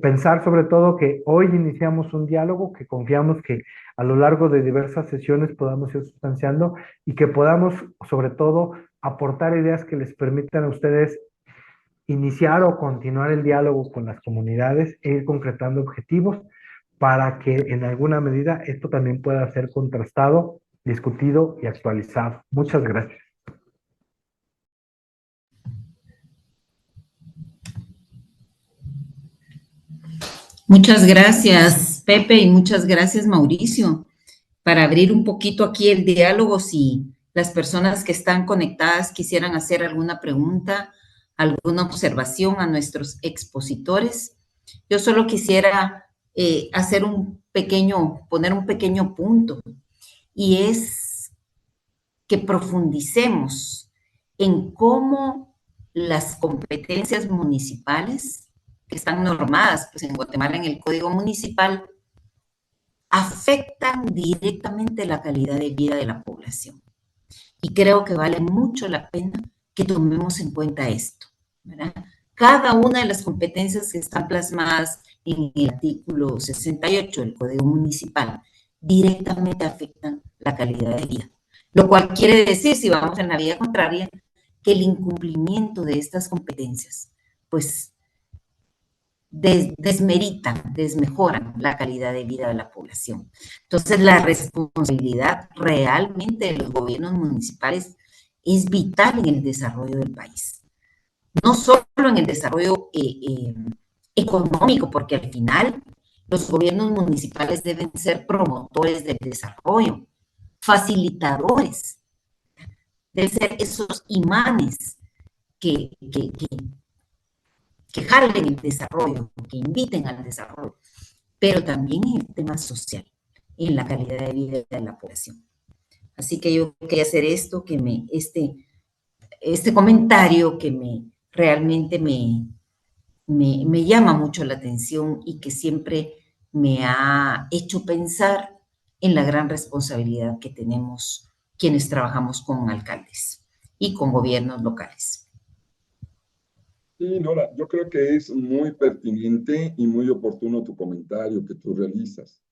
pensar sobre todo que hoy iniciamos un diálogo que confiamos que a lo largo de diversas sesiones podamos ir sustanciando y que podamos sobre todo aportar ideas que les permitan a ustedes iniciar o continuar el diálogo con las comunidades e ir concretando objetivos para que en alguna medida esto también pueda ser contrastado, discutido y actualizado. Muchas gracias. Muchas gracias, Pepe, y muchas gracias, Mauricio, para abrir un poquito aquí el diálogo. Si las personas que están conectadas quisieran hacer alguna pregunta, alguna observación a nuestros expositores, yo solo quisiera poner un pequeño punto, y es que profundicemos en cómo las competencias municipales que están normadas pues, en Guatemala en el Código Municipal, afectan directamente la calidad de vida de la población. Y creo que vale mucho la pena que tomemos en cuenta esto, ¿verdad? Cada una de las competencias que están plasmadas en el artículo 68 del Código Municipal directamente afectan la calidad de vida. Lo cual quiere decir, si vamos en la vía contraria, que el incumplimiento de estas competencias, pues, desmejoran la calidad de vida de la población. Entonces, la responsabilidad realmente de los gobiernos municipales es vital en el desarrollo del país. No solo en el desarrollo económico, porque al final los gobiernos municipales deben ser promotores del desarrollo, facilitadores, deben ser esos imanes que jalen el desarrollo, que inviten al desarrollo, pero también en el tema social, en la calidad de vida de la población. Así que yo quería hacer esto, este comentario que realmente me llama mucho la atención y que siempre me ha hecho pensar en la gran responsabilidad que tenemos quienes trabajamos con alcaldes y con gobiernos locales. Sí, Nora, yo creo que es muy pertinente y muy oportuno tu comentario que tú realizas.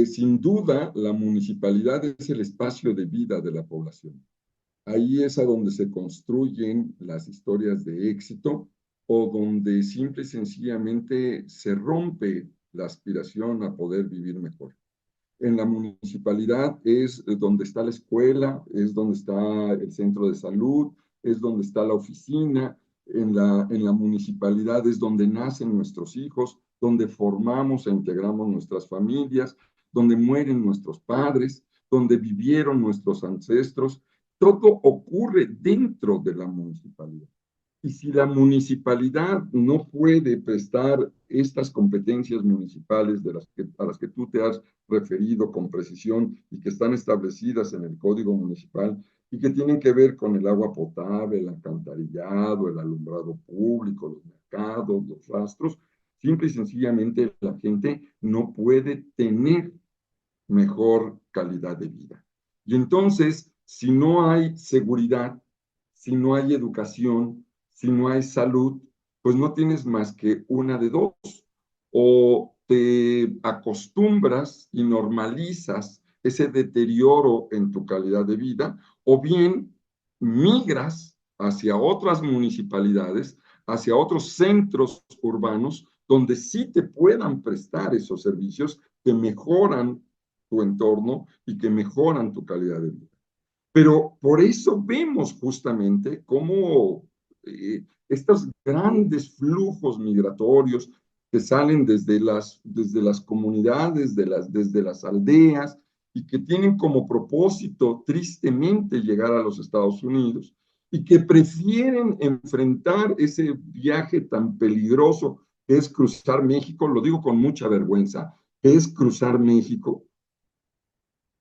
Sin duda, la municipalidad es el espacio de vida de la población. Ahí es a donde se construyen las historias de éxito o donde simple y sencillamente se rompe la aspiración a poder vivir mejor. En la municipalidad es donde está la escuela, es donde está el centro de salud, es donde está la oficina. En la municipalidad es donde nacen nuestros hijos, donde formamos e integramos nuestras familias, donde mueren nuestros padres, donde vivieron nuestros ancestros. Todo ocurre dentro de la municipalidad. Y si la municipalidad no puede prestar estas competencias municipales a las que tú te has referido con precisión y que están establecidas en el Código Municipal y que tienen que ver con el agua potable, el alcantarillado, el alumbrado público, los mercados, los rastros, simple y sencillamente la gente no puede tener mejor calidad de vida. Y entonces, si no hay seguridad, si no hay educación, si no hay salud, pues no tienes más que una de dos. O te acostumbras y normalizas ese deterioro en tu calidad de vida, o bien migras hacia otras municipalidades, hacia otros centros urbanos, donde sí te puedan prestar esos servicios que mejoran tu entorno y que mejoran tu calidad de vida. Pero por eso vemos justamente cómo estos grandes flujos migratorios que salen desde las comunidades, desde las aldeas, y que tienen como propósito tristemente llegar a los Estados Unidos, y que prefieren enfrentar ese viaje tan peligroso que es cruzar México, lo digo con mucha vergüenza, que es cruzar México,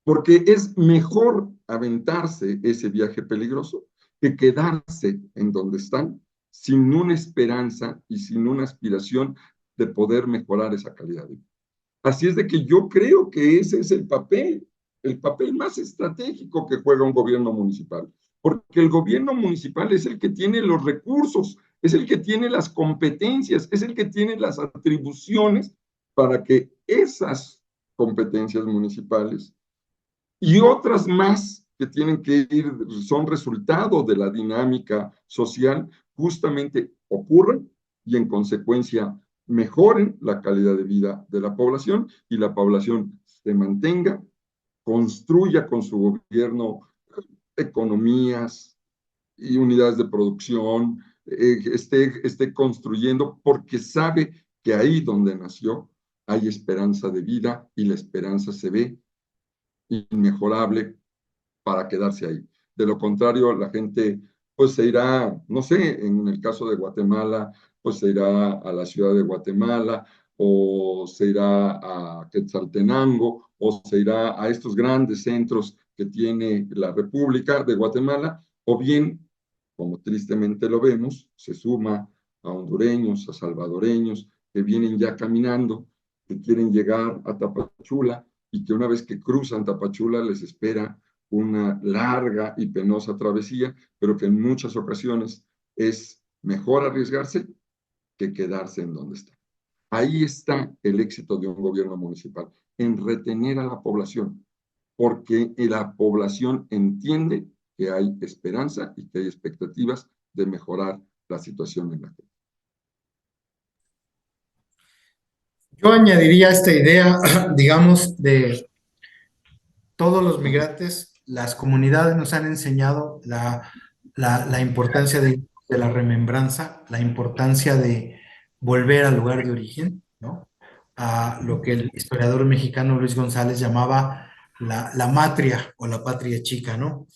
porque es mejor aventarse ese viaje peligroso que quedarse en donde están sin una esperanza y sin una aspiración de poder mejorar esa calidad de vida. Así es de que yo creo que ese es el papel más estratégico que juega un gobierno municipal, porque el gobierno municipal es el que tiene los recursos, es el que tiene las competencias, es el que tiene las atribuciones para que esas competencias municipales y otras más que tienen que ir, son resultado de la dinámica social, justamente ocurren y en consecuencia mejoren la calidad de vida de la población y la población se mantenga, construya con su gobierno economías y unidades de producción, esté construyendo porque sabe que ahí donde nació hay esperanza de vida y la esperanza se ve inmejorable para quedarse ahí. De lo contrario, la gente pues se irá, no sé, en el caso de Guatemala, pues se irá a la ciudad de Guatemala o se irá a Quetzaltenango o se irá a estos grandes centros que tiene la República de Guatemala, o bien, como tristemente lo vemos, se suma a hondureños, a salvadoreños que vienen ya caminando, que quieren llegar a Tapachula y que una vez que cruzan Tapachula les espera una larga y penosa travesía, pero que en muchas ocasiones es mejor arriesgarse que quedarse en donde está. Ahí está el éxito de un gobierno municipal, en retener a la población, porque la población entiende que hay esperanza y que hay expectativas de mejorar la situación en la gente. Yo añadiría esta idea, digamos, de todos los migrantes, las comunidades nos han enseñado la importancia de la remembranza, la importancia de volver al lugar de origen, ¿no? A lo que el historiador mexicano Luis González llamaba la matria o la patria chica, ¿no?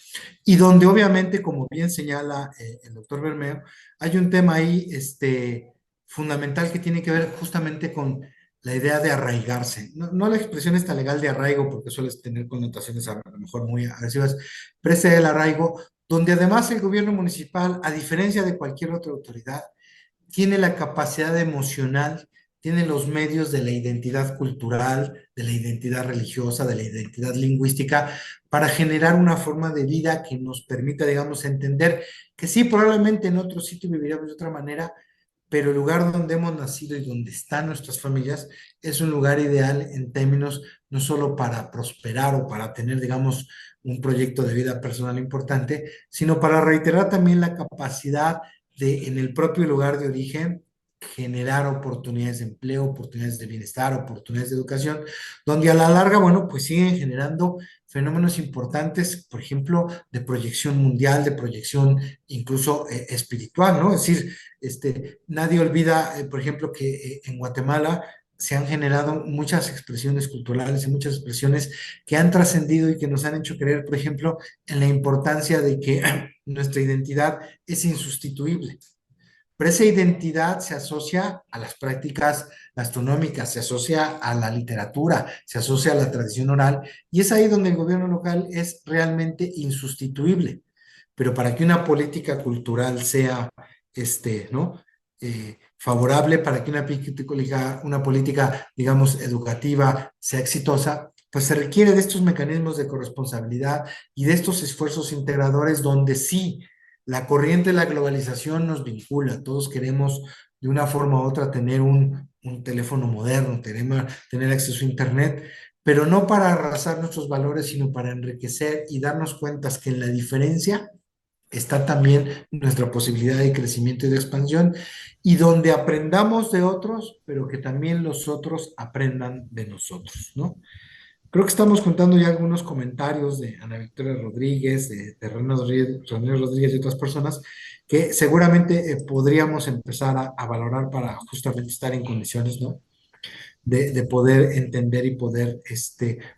Y donde obviamente, como bien señala el doctor Bermeo, hay un tema ahí fundamental que tiene que ver justamente con la idea de arraigarse. No la expresión esta legal de arraigo, porque suele tener connotaciones a lo mejor muy agresivas, pero ese el arraigo, donde además el gobierno municipal, a diferencia de cualquier otra autoridad, tiene la capacidad emocional, tiene los medios de la identidad cultural, de la identidad religiosa, de la identidad lingüística, para generar una forma de vida que nos permita, digamos, entender que sí, probablemente en otro sitio viviríamos de otra manera, pero el lugar donde hemos nacido y donde están nuestras familias es un lugar ideal en términos no solo para prosperar o para tener, digamos, un proyecto de vida personal importante, sino para reiterar también la capacidad de, en el propio lugar de origen, generar oportunidades de empleo, oportunidades de bienestar, oportunidades de educación, donde a la larga, bueno, pues siguen generando fenómenos importantes, por ejemplo, de proyección mundial, de proyección incluso espiritual, ¿no? Es decir, nadie olvida, por ejemplo, que en Guatemala se han generado muchas expresiones culturales y muchas expresiones que han trascendido y que nos han hecho creer, por ejemplo, en la importancia de que nuestra identidad es insustituible. Pero esa identidad se asocia a las prácticas gastronómicas, se asocia a la literatura, se asocia a la tradición oral, y es ahí donde el gobierno local es realmente insustituible. Pero para que una política cultural sea, ¿no? Favorable, para que una política, digamos, educativa sea exitosa, pues se requiere de estos mecanismos de corresponsabilidad y de estos esfuerzos integradores donde sí la corriente de la globalización nos vincula, todos queremos de una forma u otra tener un teléfono moderno, tener acceso a Internet, pero no para arrasar nuestros valores, sino para enriquecer y darnos cuenta que en la diferencia está también nuestra posibilidad de crecimiento y de expansión, y donde aprendamos de otros, pero que también los otros aprendan de nosotros, ¿no? Creo que estamos contando ya algunos comentarios de Ana Victoria Rodríguez, de René Rodríguez y otras personas que seguramente podríamos empezar a valorar para justamente estar en condiciones, ¿no? De poder entender y poder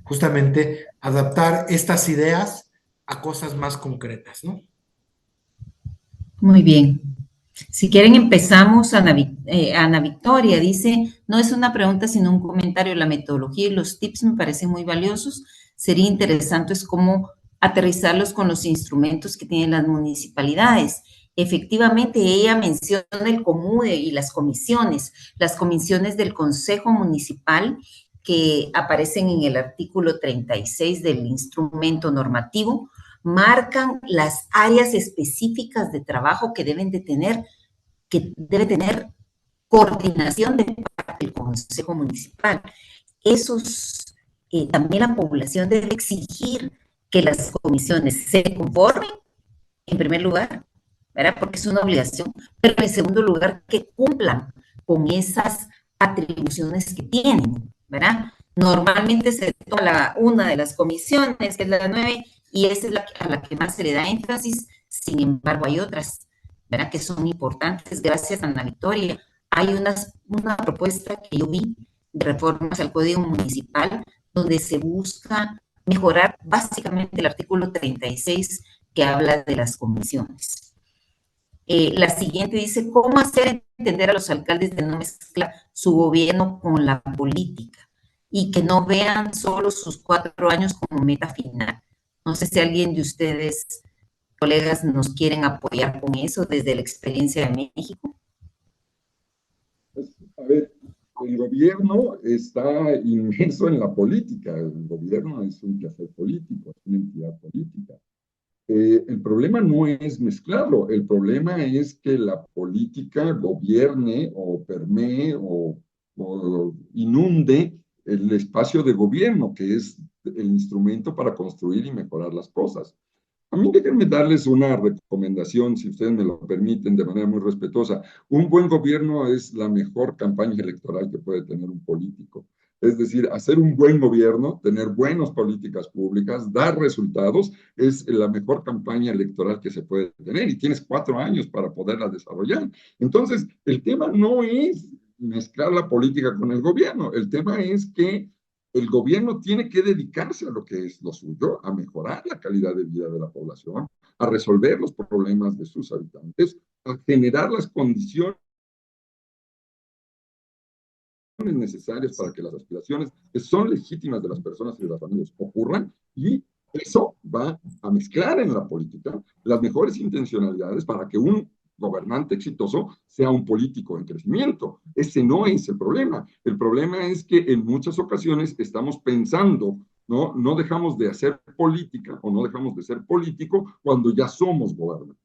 justamente adaptar estas ideas a cosas más concretas, ¿no? Muy bien. Si quieren empezamos, Ana Victoria dice, no es una pregunta sino un comentario, la metodología y los tips me parecen muy valiosos, sería interesante es cómo aterrizarlos con los instrumentos que tienen las municipalidades. Efectivamente, ella menciona el COMUDE y las comisiones del Consejo Municipal que aparecen en el artículo 36 del instrumento normativo, marcan las áreas específicas de trabajo que debe tener coordinación de parte del Consejo Municipal. También la población debe exigir que las comisiones se conformen, en primer lugar, ¿verdad? Porque es una obligación, pero en segundo lugar, que cumplan con esas atribuciones que tienen, ¿verdad? Normalmente se toma una de las comisiones, que es la 9, y esa es a la que más se le da énfasis. Sin embargo, hay otras, ¿verdad?, que son importantes. Gracias a Ana Victoria. Hay una propuesta que yo vi de reformas al Código Municipal donde se busca mejorar básicamente el artículo 36 que habla de las comisiones. La siguiente dice, ¿cómo hacer entender a los alcaldes de no mezclar su gobierno con la política y que no vean solo sus 4 años como meta final? No sé si alguien de ustedes, colegas, nos quieren apoyar con eso desde la experiencia de México. Pues, a ver, el gobierno está inmerso en la política. El gobierno es un quehacer político, es una entidad política. El problema no es mezclarlo, el problema es que la política gobierne o permee o inunde el espacio de gobierno, que es el instrumento para construir y mejorar las cosas. A mí déjenme darles una recomendación, si ustedes me lo permiten, de manera muy respetuosa. Un buen gobierno es la mejor campaña electoral que puede tener un político. Es decir, hacer un buen gobierno, tener buenas políticas públicas, dar resultados, es la mejor campaña electoral que se puede tener y tienes 4 años para poderla desarrollar. Entonces, el tema no es mezclar la política con el gobierno, el tema es que el gobierno tiene que dedicarse a lo que es lo suyo, a mejorar la calidad de vida de la población, a resolver los problemas de sus habitantes, a generar las condiciones necesarias para que las aspiraciones que son legítimas de las personas y de las familias ocurran, y eso va a mezclar en la política las mejores intencionalidades para que un gobernante exitoso sea un político en crecimiento. Ese no es el problema. El problema es que en muchas ocasiones estamos pensando, ¿no? No dejamos de hacer política o no dejamos de ser político cuando ya somos gobernantes.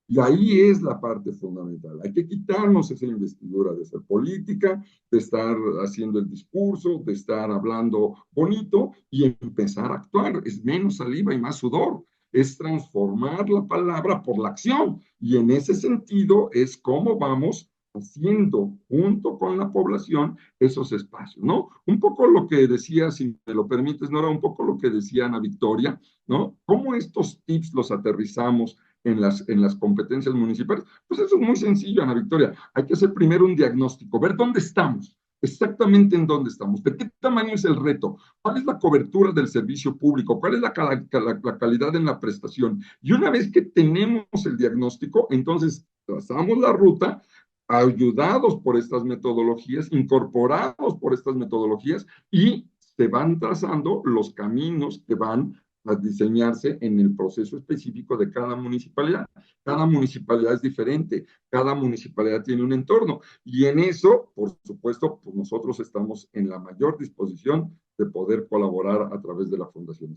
Y ahí es la parte fundamental. Hay que quitarnos esa investidura de ser política, de estar haciendo el discurso, de estar hablando bonito y empezar a actuar. Es menos saliva y más sudor. Es transformar la palabra por la acción. Y en ese sentido es cómo vamos haciendo junto con la población esos espacios, ¿no? Un poco lo que decía, si me lo permites, Nora, un poco lo que decía Ana Victoria, ¿no? ¿Cómo estos tips los aterrizamos en las competencias municipales? Pues eso es muy sencillo, Ana Victoria. Hay que hacer primero un diagnóstico, ver dónde estamos, exactamente en dónde estamos, de qué tamaño es el reto, cuál es la cobertura del servicio público, cuál es la calidad en la prestación. Y una vez que tenemos el diagnóstico, entonces trazamos la ruta, ayudados por estas metodologías, incorporados por estas metodologías, y se van trazando los caminos que van a diseñarse en el proceso específico de cada municipalidad. Cada municipalidad es diferente, cada municipalidad tiene un entorno, y en eso, por supuesto, pues nosotros estamos en la mayor disposición de poder colaborar a través de la Fundación.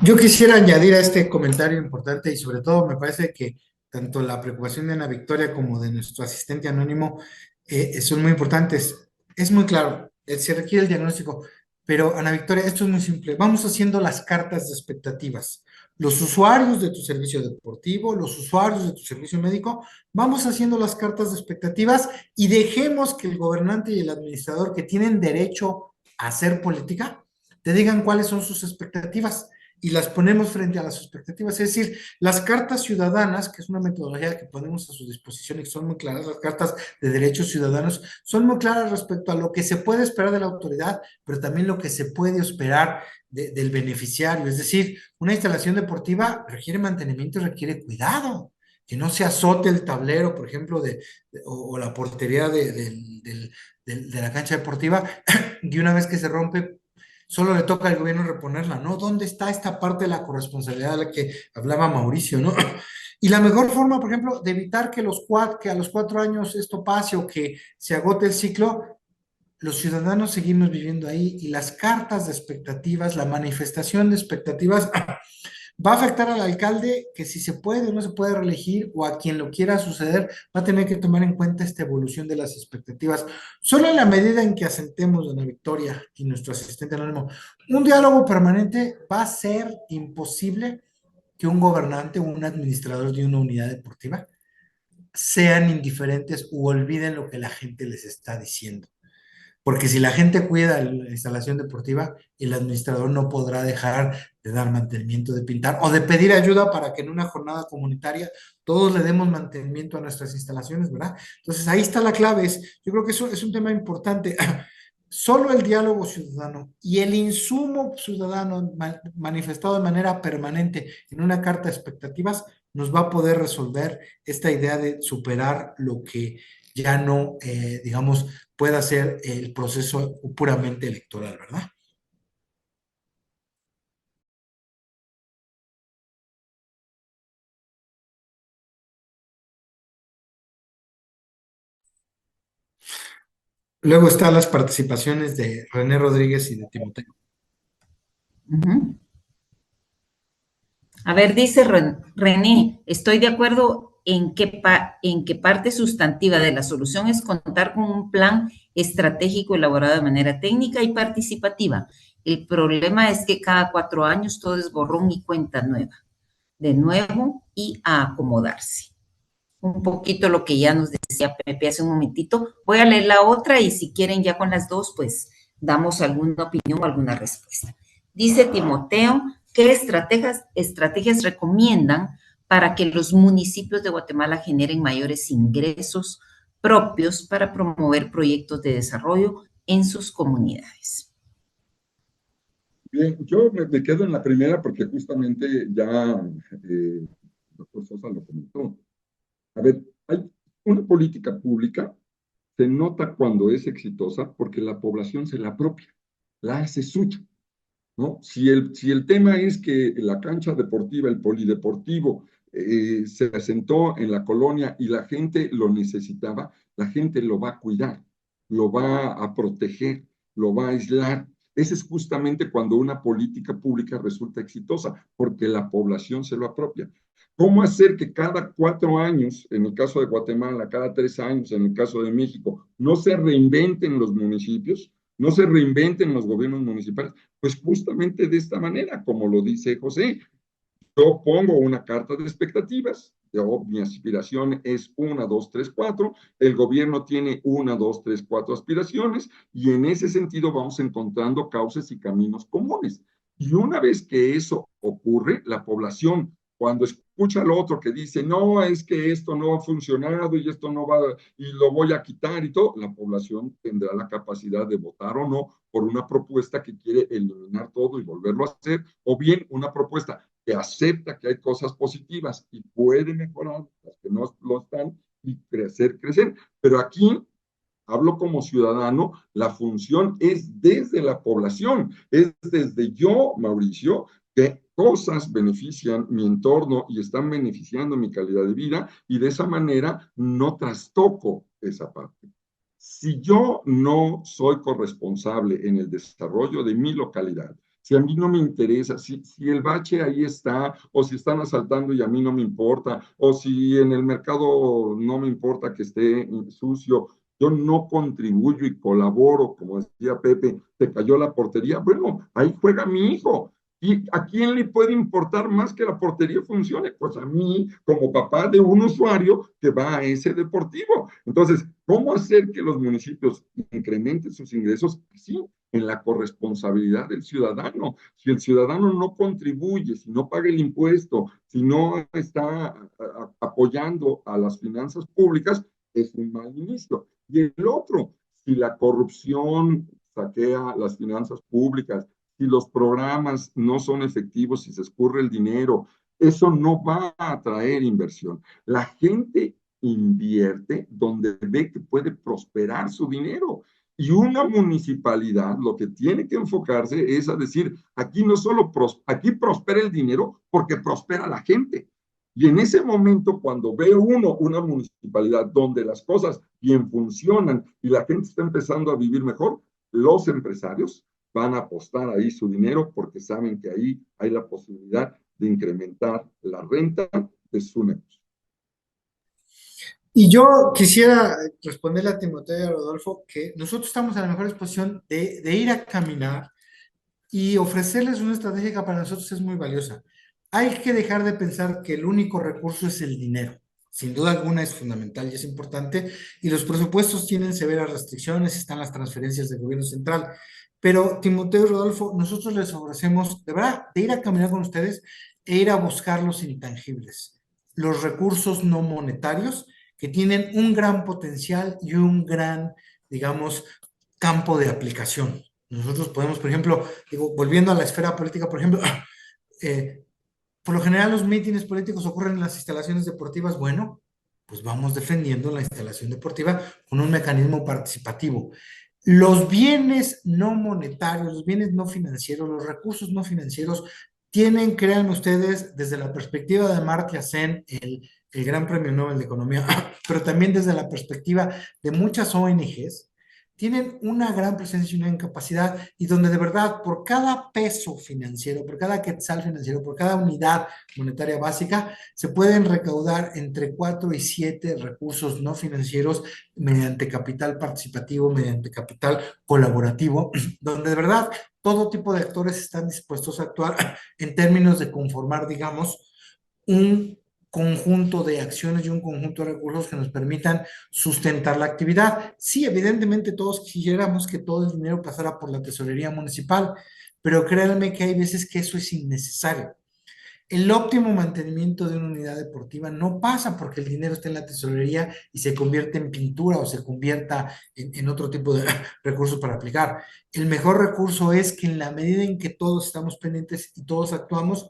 Yo quisiera añadir a este comentario importante, y sobre todo me parece que tanto la preocupación de Ana Victoria como de nuestro asistente anónimo son muy importantes. Es muy claro, se requiere el diagnóstico, pero Ana Victoria, esto es muy simple. Vamos haciendo las cartas de expectativas. Los usuarios de tu servicio deportivo, los usuarios de tu servicio médico, vamos haciendo las cartas de expectativas y dejemos que el gobernante y el administrador que tienen derecho a hacer política te digan cuáles son sus expectativas y las ponemos frente a las expectativas. Es decir, las cartas ciudadanas, que es una metodología que ponemos a su disposición y que son muy claras, las cartas de derechos ciudadanos, son muy claras respecto a lo que se puede esperar de la autoridad, pero también lo que se puede esperar del beneficiario. Es decir, una instalación deportiva requiere mantenimiento y requiere cuidado. Que no se azote el tablero, por ejemplo, o la portería de la cancha deportiva, y una vez que se rompe, solo le toca al gobierno reponerla, ¿no? ¿Dónde está esta parte de la corresponsabilidad de la que hablaba Mauricio, ¿no? Y la mejor forma, por ejemplo, de evitar que a los 4 años esto pase o que se agote el ciclo, los ciudadanos seguimos viviendo ahí, y las cartas de expectativas, la manifestación de expectativas va a afectar al alcalde, que si se puede o no se puede reelegir, o a quien lo quiera suceder, va a tener que tomar en cuenta esta evolución de las expectativas. Solo en la medida en que asentemos, Ana Victoria y nuestro asistente anónimo, un diálogo permanente, va a ser imposible que un gobernante o un administrador de una unidad deportiva sean indiferentes u olviden lo que la gente les está diciendo. Porque si la gente cuida la instalación deportiva, el administrador no podrá dejar de dar mantenimiento, de pintar o de pedir ayuda para que en una jornada comunitaria todos le demos mantenimiento a nuestras instalaciones, ¿verdad? Entonces ahí está la clave. Yo creo que eso es un tema importante. Solo el diálogo ciudadano y el insumo ciudadano manifestado de manera permanente en una carta de expectativas nos va a poder resolver esta idea de superar lo que ya no, digamos, pueda ser el proceso puramente electoral, ¿verdad? Luego están las participaciones de René Rodríguez y de Timoteo. A ver, dice René, estoy de acuerdo en que parte sustantiva de la solución es contar con un plan estratégico elaborado de manera técnica y participativa. El problema es que cada 4 años todo es borrón y cuenta nueva. De nuevo y a acomodarse. Un poquito lo que ya nos decía Pepe hace un momentito. Voy a leer la otra y si quieren ya con las dos, pues damos alguna opinión o alguna respuesta. Dice Timoteo, ¿qué estrategias recomiendan para que los municipios de Guatemala generen mayores ingresos propios para promover proyectos de desarrollo en sus comunidades. Bien, yo me quedo en la primera porque justamente ya el doctor Sosa lo comentó. A ver, hay una política pública, se nota cuando es exitosa porque la población se la apropia, la hace suya, ¿no? Si el tema es que la cancha deportiva, el polideportivo, se asentó en la colonia y la gente lo necesitaba, la gente lo va a cuidar, lo va a proteger, lo va a aislar. Ese es justamente cuando una política pública resulta exitosa, porque la población se lo apropia. ¿Cómo hacer que cada 4 años, en el caso de Guatemala, cada 3 años, en el caso de México, no se reinventen los municipios, no se reinventen los gobiernos municipales? Pues justamente de esta manera, como lo dice José, yo pongo una carta de expectativas. Mi aspiración es 1, 2, 3, 4. El gobierno tiene 1, 2, 3, 4 aspiraciones y en ese sentido vamos encontrando cauces y caminos comunes. Y una vez que eso ocurre, la población, cuando escucha al otro que dice, no, es que esto no ha funcionado y esto no va, y lo voy a quitar y todo, la población tendrá la capacidad de votar o no por una propuesta que quiere eliminar todo y volverlo a hacer, o bien una propuesta que acepta que hay cosas positivas y puede mejorar las que no lo están y crecer. Pero aquí hablo como ciudadano, la función es desde la población, es desde yo, Mauricio, que cosas benefician mi entorno y están beneficiando mi calidad de vida y de esa manera no trastoco esa parte. Si yo no soy corresponsable en el desarrollo de mi localidad, si a mí no me interesa, si el bache ahí está, o si están asaltando y a mí no me importa, o si en el mercado no me importa que esté sucio, yo no contribuyo y colaboro, como decía Pepe, te cayó la portería, bueno, ahí juega mi hijo. ¿Y a quién le puede importar más que la portería funcione? Pues a mí, como papá de un usuario que va a ese deportivo. Entonces, ¿cómo hacer que los municipios incrementen sus ingresos? Sí, en la corresponsabilidad del ciudadano. Si el ciudadano no contribuye, si no paga el impuesto, si no está apoyando a las finanzas públicas, es un mal inicio. Y el otro, si la corrupción saquea las finanzas públicas, si los programas no son efectivos, si se escurre el dinero, eso no va a atraer inversión. La gente invierte donde ve que puede prosperar su dinero. Y una municipalidad lo que tiene que enfocarse es a decir, aquí no solo aquí prospera el dinero porque prospera la gente. Y en ese momento, cuando ve uno una municipalidad donde las cosas bien funcionan y la gente está empezando a vivir mejor, los empresarios van a apostar ahí su dinero porque saben que ahí hay la posibilidad de incrementar la renta de su negocio. Y yo quisiera responderle a Timoteo y a Rodolfo que nosotros estamos en la mejor disposición de ir a caminar y ofrecerles una estrategia que para nosotros es muy valiosa. Hay que dejar de pensar que el único recurso es el dinero. Sin duda alguna es fundamental y es importante, y los presupuestos tienen severas restricciones, están las transferencias del gobierno central. Pero Timoteo y Rodolfo, nosotros les ofrecemos, de verdad, de ir a caminar con ustedes e ir a buscar los intangibles, los recursos no monetarios que tienen un gran potencial y un gran, digamos, campo de aplicación. Nosotros podemos, por ejemplo, digo, volviendo a la esfera política, por ejemplo, eh, por lo general los mítines políticos ocurren en las instalaciones deportivas. Bueno, pues vamos defendiendo la instalación deportiva con un mecanismo participativo. Los bienes no monetarios, los bienes no financieros, los recursos no financieros tienen, créanme ustedes, desde la perspectiva de Amartya Sen, el Gran Premio Nobel de Economía, pero también desde la perspectiva de muchas ONGs, tienen una gran presencia y una incapacidad, y donde de verdad por cada peso financiero, por cada quetzal financiero, por cada unidad monetaria básica, se pueden recaudar entre 4 y 7 recursos no financieros mediante capital participativo, mediante capital colaborativo, donde de verdad todo tipo de actores están dispuestos a actuar en términos de conformar, digamos, un conjunto de acciones y un conjunto de recursos que nos permitan sustentar la actividad. Sí, evidentemente todos quisiéramos que todo el dinero pasara por la tesorería municipal, pero créanme que hay veces que eso es innecesario. El óptimo mantenimiento de una unidad deportiva no pasa porque el dinero está en la tesorería y se convierte en pintura o se convierta en otro tipo de recursos para aplicar. El mejor recurso es que en la medida en que todos estamos pendientes y todos actuamos,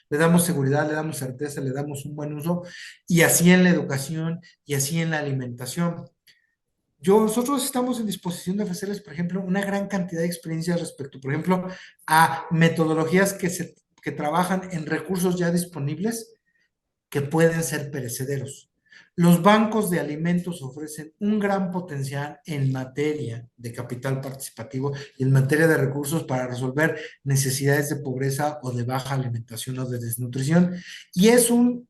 le damos seguridad, le damos certeza, le damos un buen uso, y así en la educación y así en la alimentación. Nosotros estamos en disposición de ofrecerles, por ejemplo, una gran cantidad de experiencias respecto, por ejemplo, a metodologías que trabajan en recursos ya disponibles que pueden ser perecederos. Los bancos de alimentos ofrecen un gran potencial en materia de capital participativo y en materia de recursos para resolver necesidades de pobreza o de baja alimentación o de desnutrición. Y es un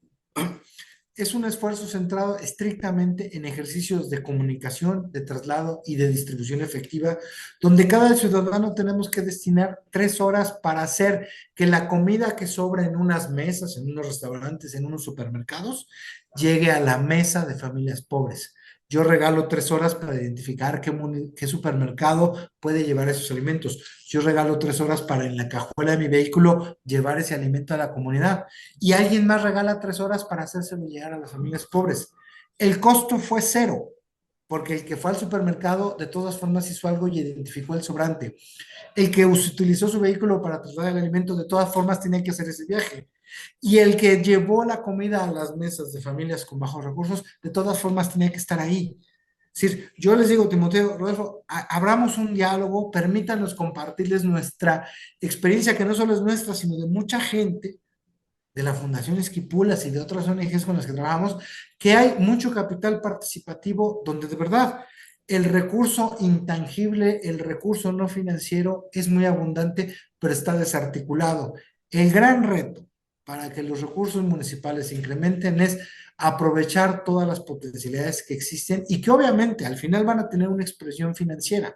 esfuerzo centrado estrictamente en ejercicios de comunicación, de traslado y de distribución efectiva, donde cada ciudadano tenemos que destinar 3 horas para hacer que la comida que sobra en unas mesas, en unos restaurantes, en unos supermercados, llegue a la mesa de familias pobres. Yo regalo 3 horas para identificar qué supermercado puede llevar esos alimentos. Yo regalo 3 horas para en la cajuela de mi vehículo llevar ese alimento a la comunidad. Y alguien más regala 3 horas para hacérselo llegar a las familias pobres. El costo fue cero, porque el que fue al supermercado de todas formas hizo algo y identificó el sobrante. El que utilizó su vehículo para trasladar el alimento de todas formas tenía que hacer ese viaje. Y el que llevó la comida a las mesas de familias con bajos recursos, de todas formas tenía que estar ahí. Es decir, yo les digo, Timoteo, Rodolfo, abramos un diálogo, permítanos compartirles nuestra experiencia, que no solo es nuestra, sino de mucha gente, de la Fundación Esquipulas y de otras ONGs con las que trabajamos, que hay mucho capital participativo donde de verdad el recurso intangible, el recurso no financiero es muy abundante, pero está desarticulado. El gran reto para que los recursos municipales se incrementen es aprovechar todas las potencialidades que existen y que obviamente al final van a tener una expresión financiera,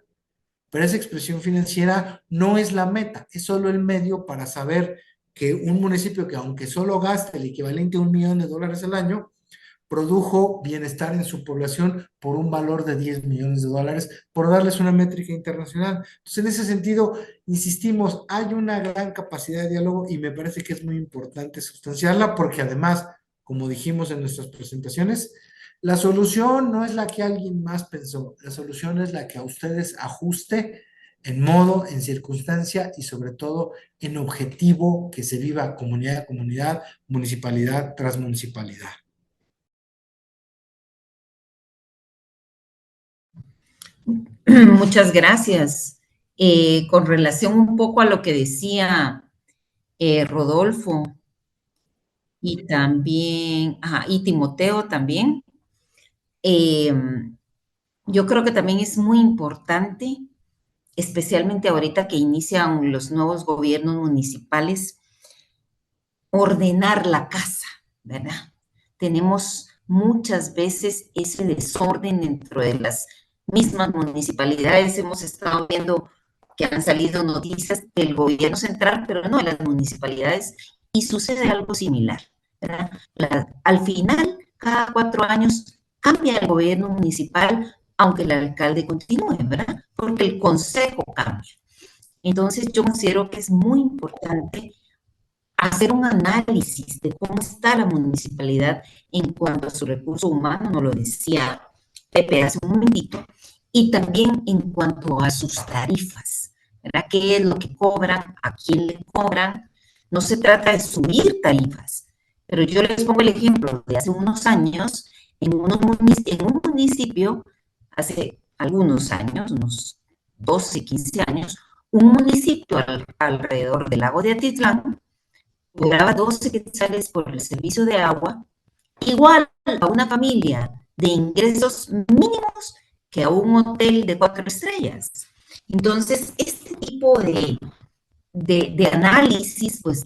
pero esa expresión financiera no es la meta, es solo el medio para saber que un municipio que aunque solo gaste el equivalente a $1 millón al año, produjo bienestar en su población por un valor de $10 millones, por darles una métrica internacional. Entonces, en ese sentido, insistimos, hay una gran capacidad de diálogo y me parece que es muy importante sustanciarla porque además, como dijimos en nuestras presentaciones, la solución no es la que alguien más pensó, la solución es la que a ustedes ajuste en modo, en circunstancia y sobre todo en objetivo que se viva comunidad a comunidad, municipalidad tras municipalidad. Muchas gracias. Con relación un poco a lo que decía Rodolfo y también, y Timoteo también, yo creo que también es muy importante, especialmente ahorita que inician los nuevos gobiernos municipales, ordenar la casa, ¿verdad? Tenemos muchas veces ese desorden dentro de las mismas municipalidades. Hemos estado viendo que han salido noticias del gobierno central, pero no de las municipalidades, y sucede algo similar, ¿verdad? Al final, cada 4 años cambia el gobierno municipal, aunque el alcalde continúe, ¿verdad? Porque el consejo cambia. Entonces, yo considero que es muy importante hacer un análisis de cómo está la municipalidad en cuanto a su recurso humano, nos lo decía Pepe hace un momentito, y también en cuanto a sus tarifas, ¿verdad? ¿Qué es lo que cobran? ¿A quién le cobran? No se trata de subir tarifas, pero yo les pongo el ejemplo de hace unos años, en un municipio, hace algunos años, unos 12, 15 años, un municipio alrededor del lago de Atitlán cobraba 12 quetzales por el servicio de agua, igual a una familia de ingresos mínimos que a un hotel de 4 estrellas. Entonces, este tipo de análisis, pues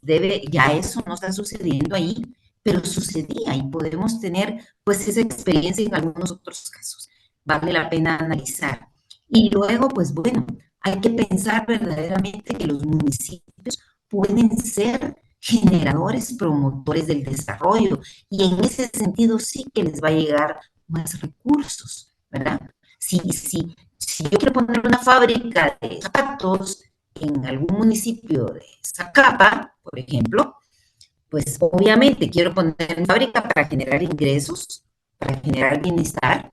ya eso no está sucediendo ahí, pero sucedía y podemos tener pues esa experiencia en algunos otros casos. Vale la pena analizar. Y luego, pues bueno, hay que pensar verdaderamente que los municipios pueden ser generadores, promotores del desarrollo, y en ese sentido sí que les va a llegar más recursos, ¿verdad? Si yo quiero poner una fábrica de zapatos en algún municipio de Zacapa, por ejemplo, pues obviamente quiero poner en fábrica para generar ingresos, para generar bienestar,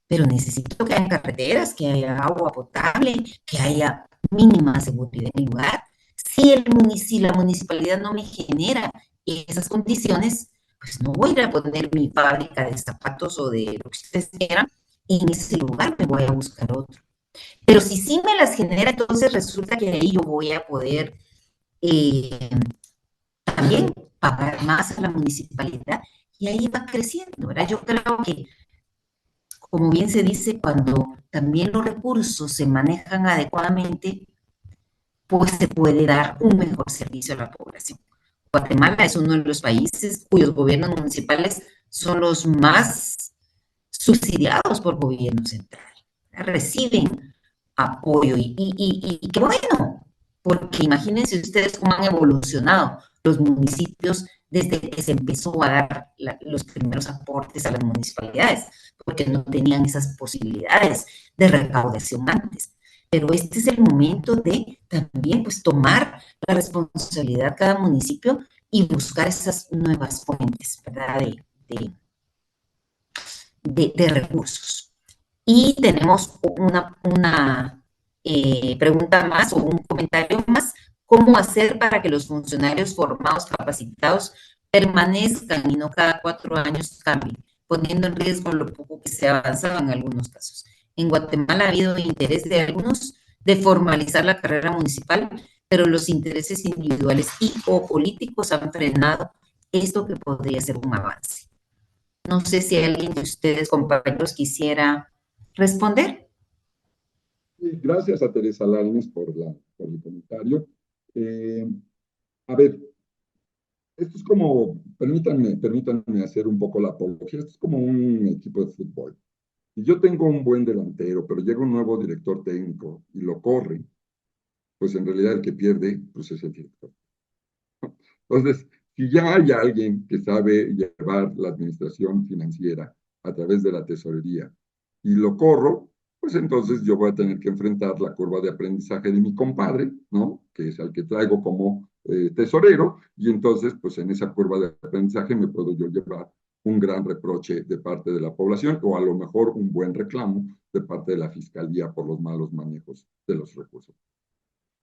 pero necesito que haya carreteras, que haya agua potable, que haya mínima seguridad en el lugar. Si la municipalidad no me genera esas condiciones, pues no voy a ir a poner mi fábrica de zapatos o de lo que ustedes quieran en ese lugar, me voy a buscar otro. Pero si sí me las genera, entonces resulta que ahí yo voy a poder eh, también pagar más a la municipalidad y ahí va creciendo, ¿verdad? Yo creo que, como bien se dice, cuando también los recursos se manejan adecuadamente, pues se puede dar un mejor servicio a la población. Guatemala es uno de los países cuyos gobiernos municipales son los más subsidiados por gobierno central. Reciben apoyo y qué bueno, porque imagínense ustedes cómo han evolucionado los municipios desde que se empezó a dar los primeros aportes a las municipalidades, porque no tenían esas posibilidades de recaudación antes. Pero este es el momento de también pues tomar la responsabilidad cada municipio y buscar esas nuevas fuentes, ¿verdad? De recursos. Y tenemos una pregunta más o un comentario más. ¿Cómo hacer para que los funcionarios formados, capacitados, permanezcan y no cada 4 años cambien, poniendo en riesgo lo poco que se ha avanzado en algunos casos? En Guatemala ha habido interés de algunos de formalizar la carrera municipal, pero los intereses individuales y o políticos han frenado esto que podría ser un avance. No sé si alguien de ustedes, compañeros, quisiera responder. Gracias a Teresa Lainez por el comentario. Eh, a ver, esto es como, permítanme hacer un poco la apología, esto es como un equipo de fútbol. Si yo tengo un buen delantero, pero llega un nuevo director técnico y lo corre, pues en realidad el que pierde, pues es el director. Entonces, si ya hay alguien que sabe llevar la administración financiera a través de la tesorería y lo corro, pues entonces yo voy a tener que enfrentar la curva de aprendizaje de mi compadre, ¿no? Que es al que traigo como tesorero, y entonces, pues en esa curva de aprendizaje me puedo yo llevar un gran reproche de parte de la población o a lo mejor un buen reclamo de parte de la fiscalía por los malos manejos de los recursos.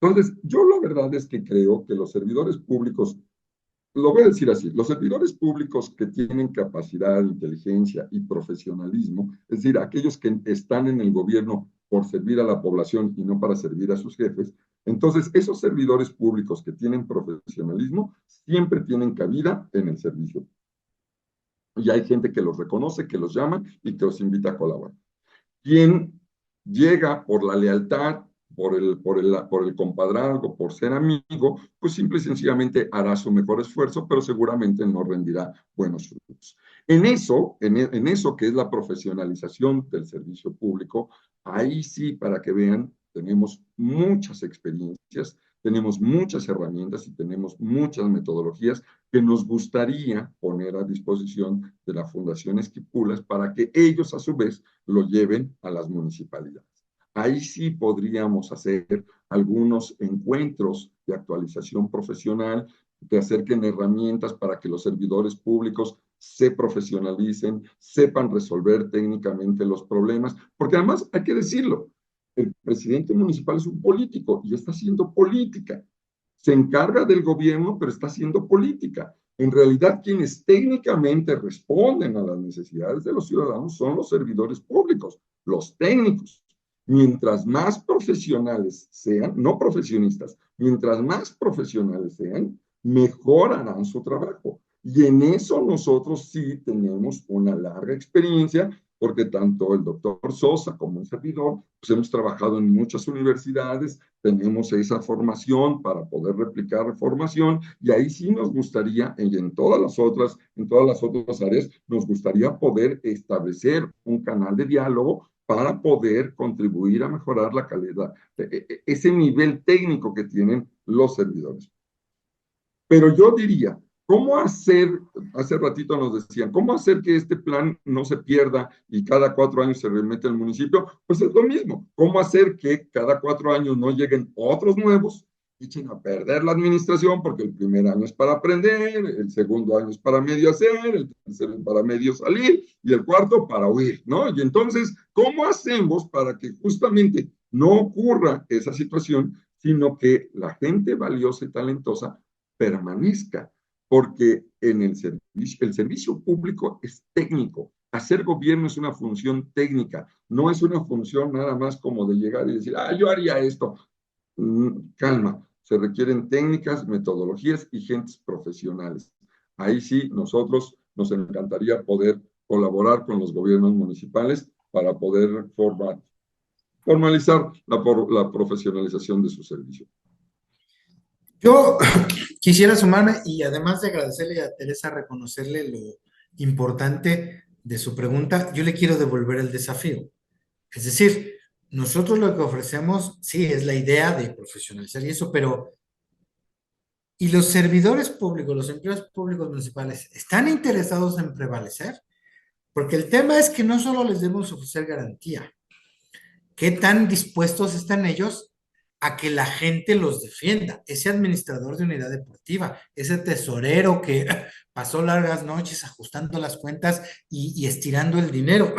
Entonces, yo la verdad es que creo que los servidores públicos, lo voy a decir así, los servidores públicos que tienen capacidad, inteligencia y profesionalismo, es decir, aquellos que están en el gobierno por servir a la población y no para servir a sus jefes, entonces esos servidores públicos que tienen profesionalismo siempre tienen cabida en el servicio. Y hay gente que los reconoce, que los llama y que los invita a colaborar. Quien llega por la lealtad, por el compadrazgo, por ser amigo, pues simple y sencillamente hará su mejor esfuerzo, pero seguramente no rendirá buenos frutos. En eso que es la profesionalización del servicio público, ahí sí, para que vean, tenemos muchas experiencias, tenemos muchas herramientas y tenemos muchas metodologías que nos gustaría poner a disposición de la Fundación Esquipulas para que ellos a su vez lo lleven a las municipalidades. Ahí sí podríamos hacer algunos encuentros de actualización profesional, que acerquen herramientas para que los servidores públicos se profesionalicen, sepan resolver técnicamente los problemas, porque además hay que decirlo, el presidente municipal es un político y está haciendo política. Se encarga del gobierno, pero está haciendo política. En realidad, quienes técnicamente responden a las necesidades de los ciudadanos son los servidores públicos, los técnicos. Mientras más profesionales sean, no profesionistas, mientras más profesionales sean, mejor harán su trabajo. Y en eso nosotros sí tenemos una larga experiencia, porque tanto el doctor Sosa como el servidor, pues hemos trabajado en muchas universidades, tenemos esa formación para poder replicar formación, y ahí sí nos gustaría, y en todas las otras áreas, nos gustaría poder establecer un canal de diálogo para poder contribuir a mejorar la calidad, ese nivel técnico que tienen los servidores. Pero yo diría, ¿cómo hacer? Hace ratito nos decían, ¿cómo hacer que este plan no se pierda y cada 4 años se remete al municipio? Pues es lo mismo. ¿Cómo hacer que cada 4 años no lleguen otros nuevos echen a perder la administración porque el primer año es para aprender, el segundo año es para medio hacer, el tercero es para medio salir y el cuarto para huir, ¿no? Y entonces, ¿cómo hacemos para que justamente no ocurra esa situación, sino que la gente valiosa y talentosa permanezca? Porque en el servicio público es técnico. Hacer gobierno es una función técnica, no es una función nada más como de llegar y decir, ah, yo haría esto. Calma, se requieren técnicas, metodologías y gentes profesionales. Ahí sí, nosotros nos encantaría poder colaborar con los gobiernos municipales para poder formalizar la profesionalización de su servicio. Yo quisiera sumarme y además de agradecerle a Teresa, reconocerle lo importante de su pregunta, yo le quiero devolver el desafío. Es decir, nosotros lo que ofrecemos, sí, es la idea de profesionalizar y eso, pero ¿y los servidores públicos, los empleados públicos municipales, están interesados en prevalecer? Porque el tema es que no solo les debemos ofrecer garantía, ¿qué tan dispuestos están ellos a que la gente los defienda? Ese administrador de unidad deportiva, ese tesorero que pasó largas noches ajustando las cuentas y estirando el dinero.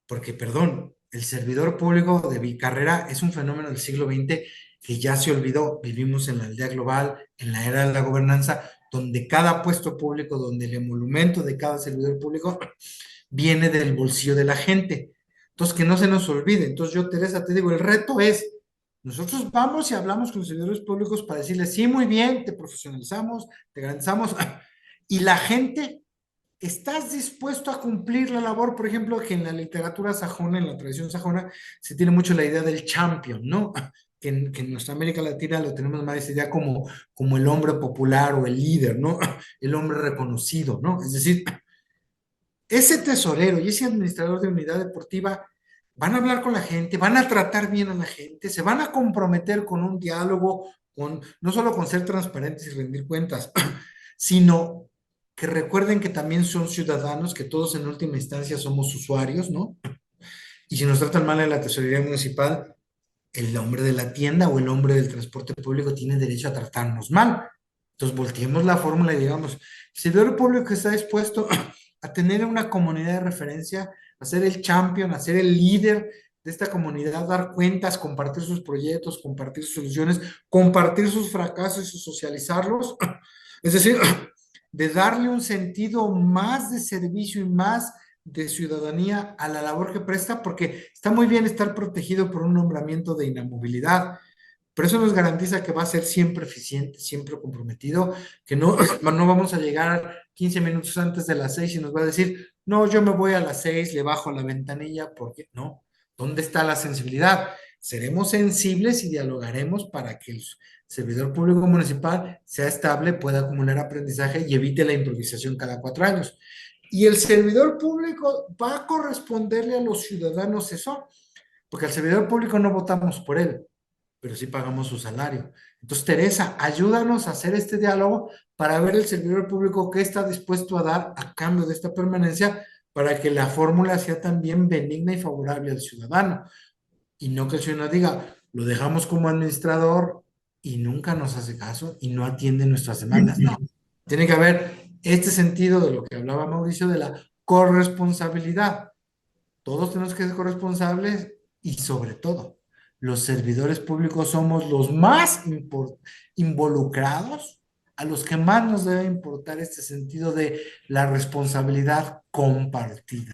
Porque, perdón, el servidor público de mi carrera es un fenómeno del siglo XX que ya se olvidó. Vivimos en la aldea global, en la era de la gobernanza, donde cada puesto público, donde el emolumento de cada servidor público viene del bolsillo de la gente. Entonces, que no se nos olvide. Entonces, yo, Teresa, te digo, el reto es, nosotros vamos y hablamos con los servidores públicos para decirles, sí, muy bien, te profesionalizamos, te garantizamos, y la gente, ¿estás dispuesto a cumplir la labor? Por ejemplo, que en la literatura sajona, en la tradición sajona, se tiene mucho la idea del champion, ¿no? Que en nuestra América Latina lo tenemos más esa idea como el hombre popular o el líder, ¿no? El hombre reconocido, ¿no? Es decir, ese tesorero y ese administrador de unidad deportiva van a hablar con la gente, van a tratar bien a la gente, se van a comprometer con un diálogo, no solo con ser transparentes y rendir cuentas, sino que recuerden que también son ciudadanos, que todos en última instancia somos usuarios, ¿no? Y si nos tratan mal en la tesorería municipal, el hombre de la tienda o el hombre del transporte público tiene derecho a tratarnos mal. Entonces volteemos la fórmula y digamos, el servidor público está dispuesto a tener una comunidad de referencia, a ser el champion, a ser el líder de esta comunidad, dar cuentas, compartir sus proyectos, compartir sus soluciones, compartir sus fracasos y socializarlos. Es decir, de darle un sentido más de servicio y más de ciudadanía a la labor que presta, porque está muy bien estar protegido por un nombramiento de inamovilidad, pero eso nos garantiza que va a ser siempre eficiente, siempre comprometido, que no, no vamos a llegar 15 minutos antes de las 6 y nos va a decir, no, yo me voy a las 6, le bajo la ventanilla, porque no. ¿Dónde está la sensibilidad? Seremos sensibles y dialogaremos para que el servidor público municipal sea estable, pueda acumular aprendizaje y evite la improvisación cada 4 años. Y el servidor público va a corresponderle a los ciudadanos eso, porque al servidor público no votamos por él, pero sí pagamos su salario. Entonces, Teresa, ayúdanos a hacer este diálogo para ver el servidor público qué está dispuesto a dar a cambio de esta permanencia para que la fórmula sea también benigna y favorable al ciudadano. Y no que el ciudadano diga, lo dejamos como administrador y nunca nos hace caso y no atiende nuestras demandas. No, tiene que haber este sentido de lo que hablaba Mauricio de la corresponsabilidad. Todos tenemos que ser corresponsables y sobre todo, los servidores públicos somos los más involucrados, a los que más nos debe importar este sentido de la responsabilidad compartida.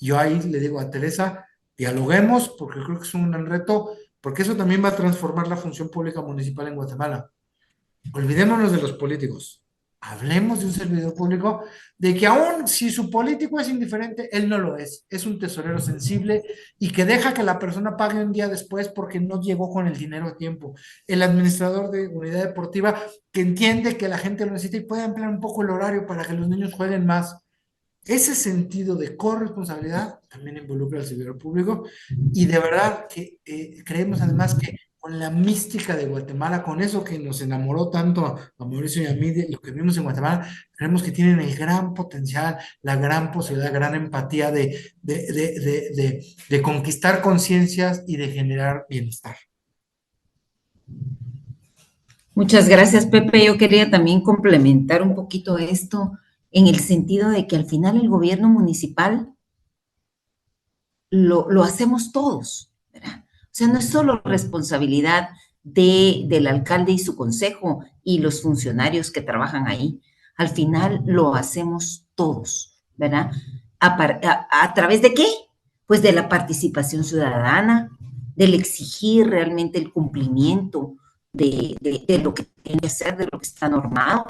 Yo ahí le digo a Teresa, dialoguemos porque creo que es un gran reto, porque eso también va a transformar la función pública municipal en Guatemala. Olvidémonos de los políticos. Hablemos de un servidor público, de que aún si su político es indiferente, él no lo es. Es un tesorero sensible y que deja que la persona pague un día después porque no llegó con el dinero a tiempo. El administrador de unidad deportiva que entiende que la gente lo necesita y puede ampliar un poco el horario para que los niños jueguen más. Ese sentido de corresponsabilidad también involucra al servidor público y de verdad que creemos además que con la mística de Guatemala, con eso que nos enamoró tanto a Mauricio y a mí de lo que vimos en Guatemala, creemos que tienen el gran potencial, la gran posibilidad, la gran empatía de conquistar conciencias y de generar bienestar. Muchas gracias, Pepe. Yo quería también complementar un poquito esto en el sentido de que al final el gobierno municipal lo hacemos todos, ¿verdad? O sea, no es solo responsabilidad del alcalde y su consejo y los funcionarios que trabajan ahí. Al final lo hacemos todos, ¿verdad? ¿A través de qué? Pues de la participación ciudadana, del exigir realmente el cumplimiento de lo que tiene que ser, de lo que está normado.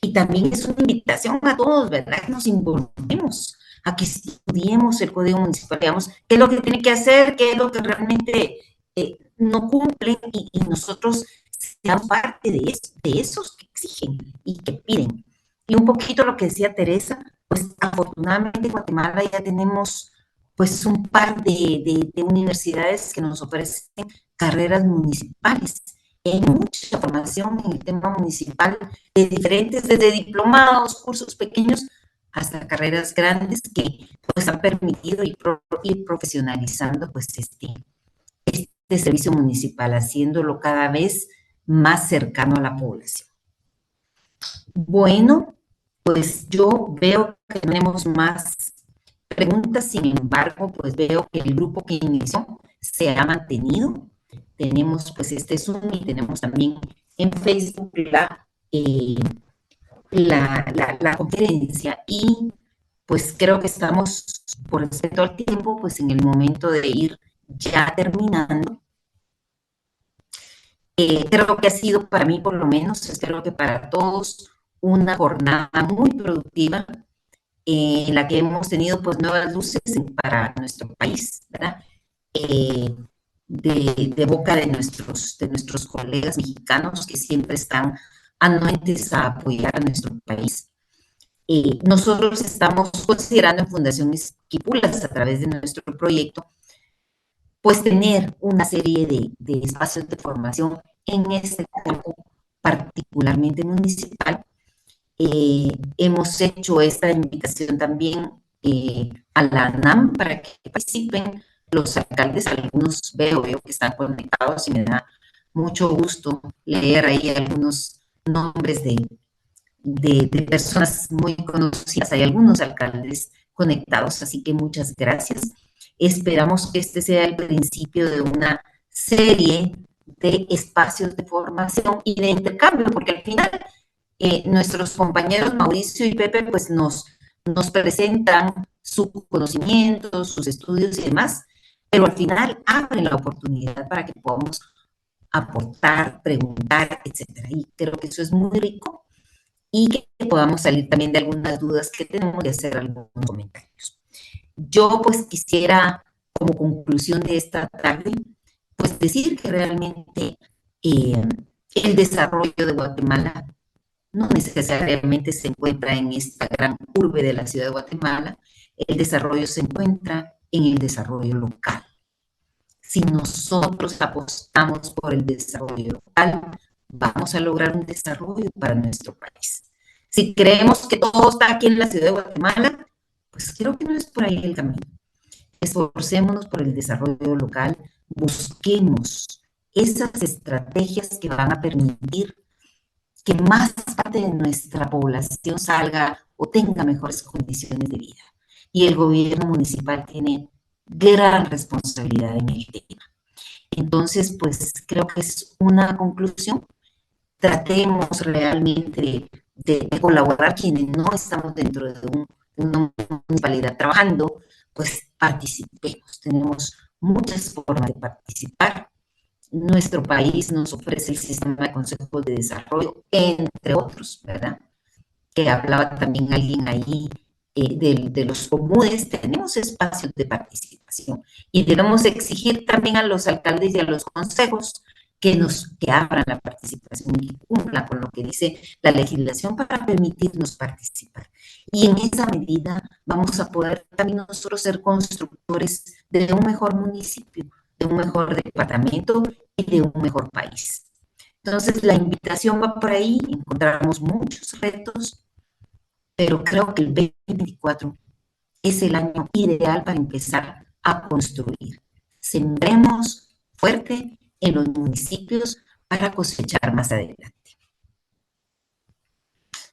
Y también es una invitación a todos, ¿verdad? Que nos involucremos, a que estudiemos el Código Municipal, digamos, qué es lo que tiene que hacer, qué es lo que realmente no cumplen y nosotros seamos parte de esos que exigen y que piden. Y un poquito lo que decía Teresa, pues afortunadamente en Guatemala ya tenemos pues un par de universidades que nos ofrecen carreras municipales. Hay mucha formación en el tema municipal de diferentes, desde diplomados, cursos pequeños, hasta carreras grandes que pues han permitido ir profesionalizando pues este servicio municipal, haciéndolo cada vez más cercano a la población. Bueno, pues yo veo que tenemos más preguntas, sin embargo, pues veo que el grupo que inició se ha mantenido. Tenemos pues este Zoom y tenemos también en Facebook la conferencia y pues creo que estamos, por respecto al tiempo, pues en el momento de ir ya terminando. Creo que ha sido para mí, por lo menos, espero que para todos, una jornada muy productiva en la que hemos tenido pues nuevas luces para nuestro país, ¿verdad? De boca de nuestros colegas mexicanos que siempre están anuentes a apoyar a nuestro país. Nosotros estamos considerando en Fundación Esquipulas, a través de nuestro proyecto, pues tener una serie de espacios de formación en este campo particularmente municipal. Hemos hecho esta invitación también a la ANAM para que participen los alcaldes, algunos veo que están conectados y me da mucho gusto leer ahí algunos nombres de personas muy conocidas. Hay algunos alcaldes conectados, así que muchas gracias. Esperamos que este sea el principio de una serie de espacios de formación y de intercambio, porque al final nuestros compañeros Mauricio y Pepe pues nos presentan su conocimiento, sus estudios y demás, pero al final abren la oportunidad para que podamos aportar, preguntar, etcétera. Y creo que eso es muy rico y que podamos salir también de algunas dudas que tenemos y hacer algunos comentarios. Yo pues quisiera, como conclusión de esta tarde, pues decir que realmente el desarrollo de Guatemala no necesariamente se encuentra en esta gran urbe de la ciudad de Guatemala, el desarrollo se encuentra en el desarrollo local. Si nosotros apostamos por el desarrollo local, vamos a lograr un desarrollo para nuestro país. Si creemos que todo está aquí en la ciudad de Guatemala, pues creo que no es por ahí el camino. Esforcémonos por el desarrollo local, busquemos esas estrategias que van a permitir que más parte de nuestra población salga o tenga mejores condiciones de vida. Y el gobierno municipal tiene gran responsabilidad en el tema. Entonces, pues creo que es una conclusión. Tratemos realmente de colaborar quienes no estamos dentro de una municipalidad trabajando, pues participemos. Tenemos muchas formas de participar. Nuestro país nos ofrece el sistema de consejos de desarrollo, entre otros, ¿verdad? Que hablaba también alguien ahí de los comunes. Tenemos espacios de participación y debemos exigir también a los alcaldes y a los consejos que abran la participación y que cumplan con lo que dice la legislación para permitirnos participar. Y en esa medida vamos a poder también nosotros ser constructores de un mejor municipio, de un mejor departamento y de un mejor país. Entonces, la invitación va por ahí, encontramos muchos retos, pero creo que el 2024 es el año ideal para empezar a construir. Sembremos fuerte en los municipios para cosechar más adelante.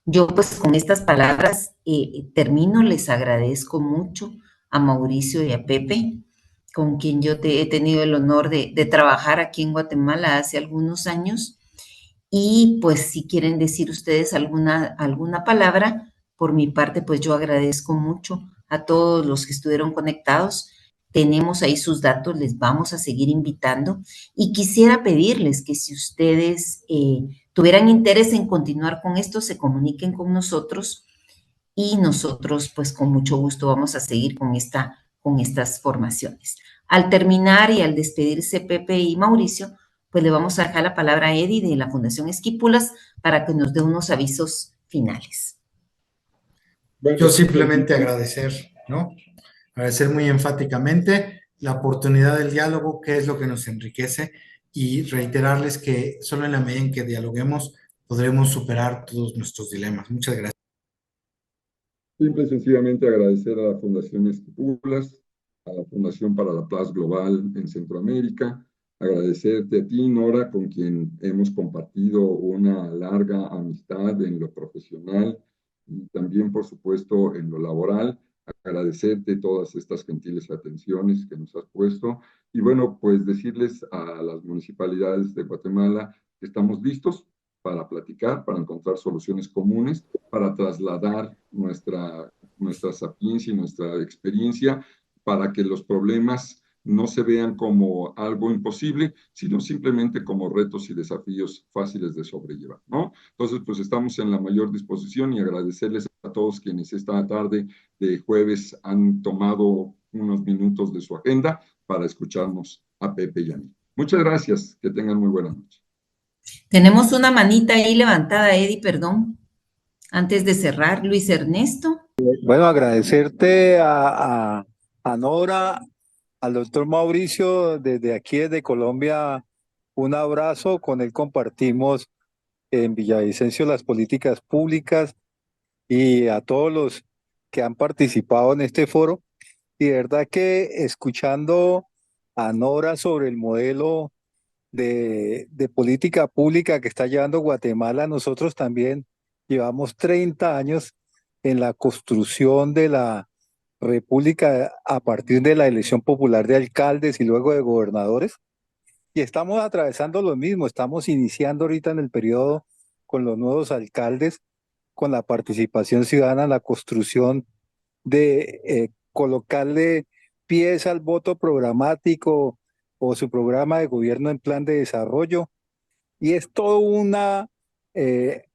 Yo pues con estas palabras termino, les agradezco mucho a Mauricio y a Pepe, con quien yo he tenido el honor de trabajar aquí en Guatemala hace algunos años. Y pues si quieren decir ustedes alguna palabra, por mi parte, pues yo agradezco mucho a todos los que estuvieron conectados. Tenemos ahí sus datos, les vamos a seguir invitando. Y quisiera pedirles que si ustedes tuvieran interés en continuar con esto, se comuniquen con nosotros y nosotros pues con mucho gusto vamos a seguir con estas formaciones. Al terminar y al despedirse Pepe y Mauricio, pues le vamos a dejar la palabra a Eddie de la Fundación Esquipulas para que nos dé unos avisos finales. Bueno, Yo simplemente agradecer, ¿no? Agradecer muy enfáticamente la oportunidad del diálogo, que es lo que nos enriquece, y reiterarles que solo en la medida en que dialoguemos podremos superar todos nuestros dilemas. Muchas gracias. simple y sencillamente agradecer a la Fundación Esquipulas, a la Fundación para la Paz Global en Centroamérica, agradecerte a ti, Nora, con quien hemos compartido una larga amistad en lo profesional y también, por supuesto, en lo laboral. Agradecerte todas estas gentiles atenciones que nos has puesto. Y bueno, pues decirles a las municipalidades de Guatemala que estamos listos para platicar, para encontrar soluciones comunes, para trasladar nuestra sapiencia y nuestra experiencia para que los problemas no se vean como algo imposible, sino simplemente como retos y desafíos fáciles de sobrellevar, ¿no? Entonces, pues estamos en la mayor disposición y agradecerles a todos quienes esta tarde de jueves han tomado unos minutos de su agenda para escucharnos a Pepe y a mí. Muchas gracias, que tengan muy buena noche. Tenemos una manita ahí levantada, Eddie, perdón. Antes de cerrar, Luis Ernesto. Bueno, agradecerte a Nora, al doctor Mauricio, desde aquí, desde Colombia, un abrazo. Con él compartimos en Villavicencio las políticas públicas y a todos los que han participado en este foro. Y de verdad que escuchando a Nora sobre el modelo de política pública que está llevando Guatemala, nosotros también llevamos 30 años en la construcción de la República a partir de la elección popular de alcaldes y luego de gobernadores. Y estamos atravesando lo mismo, estamos iniciando ahorita en el periodo con los nuevos alcaldes, con la participación ciudadana, la construcción de colocarle pies al voto programático o su programa de gobierno en plan de desarrollo. Y es toda una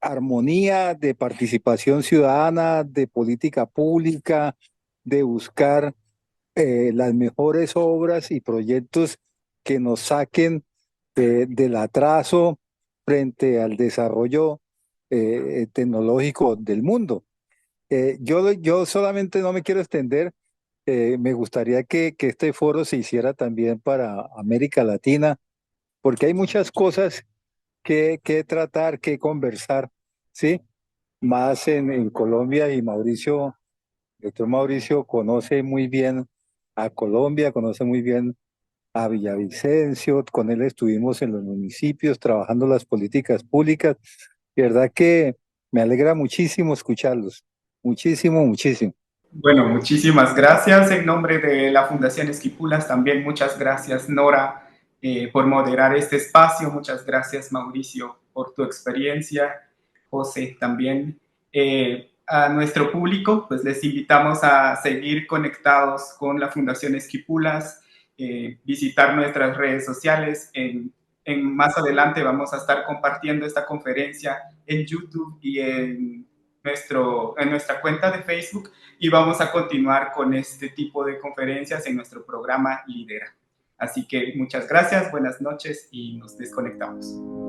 armonía de participación ciudadana, de política pública, de buscar las mejores obras y proyectos que nos saquen del atraso frente al desarrollo tecnológico del mundo. Yo solamente no me quiero extender, me gustaría que este foro se hiciera también para América Latina, porque hay muchas cosas que tratar, que conversar, ¿sí? Más en Colombia, y Mauricio, el doctor Mauricio conoce muy bien a Colombia, conoce muy bien a Villavicencio, con él estuvimos en los municipios trabajando las políticas públicas. De verdad que me alegra muchísimo escucharlos, muchísimo, muchísimo. Bueno, muchísimas gracias en nombre de la Fundación Esquipulas. También muchas gracias, Nora, por moderar este espacio. Muchas gracias, Mauricio, por tu experiencia. José, también. A nuestro público, pues les invitamos a seguir conectados con la Fundación Esquipulas, visitar nuestras redes sociales. Más adelante vamos a estar compartiendo esta conferencia en YouTube y en nuestra cuenta de Facebook, y vamos a continuar con este tipo de conferencias en nuestro programa Lidera. Así que muchas gracias, buenas noches y nos desconectamos.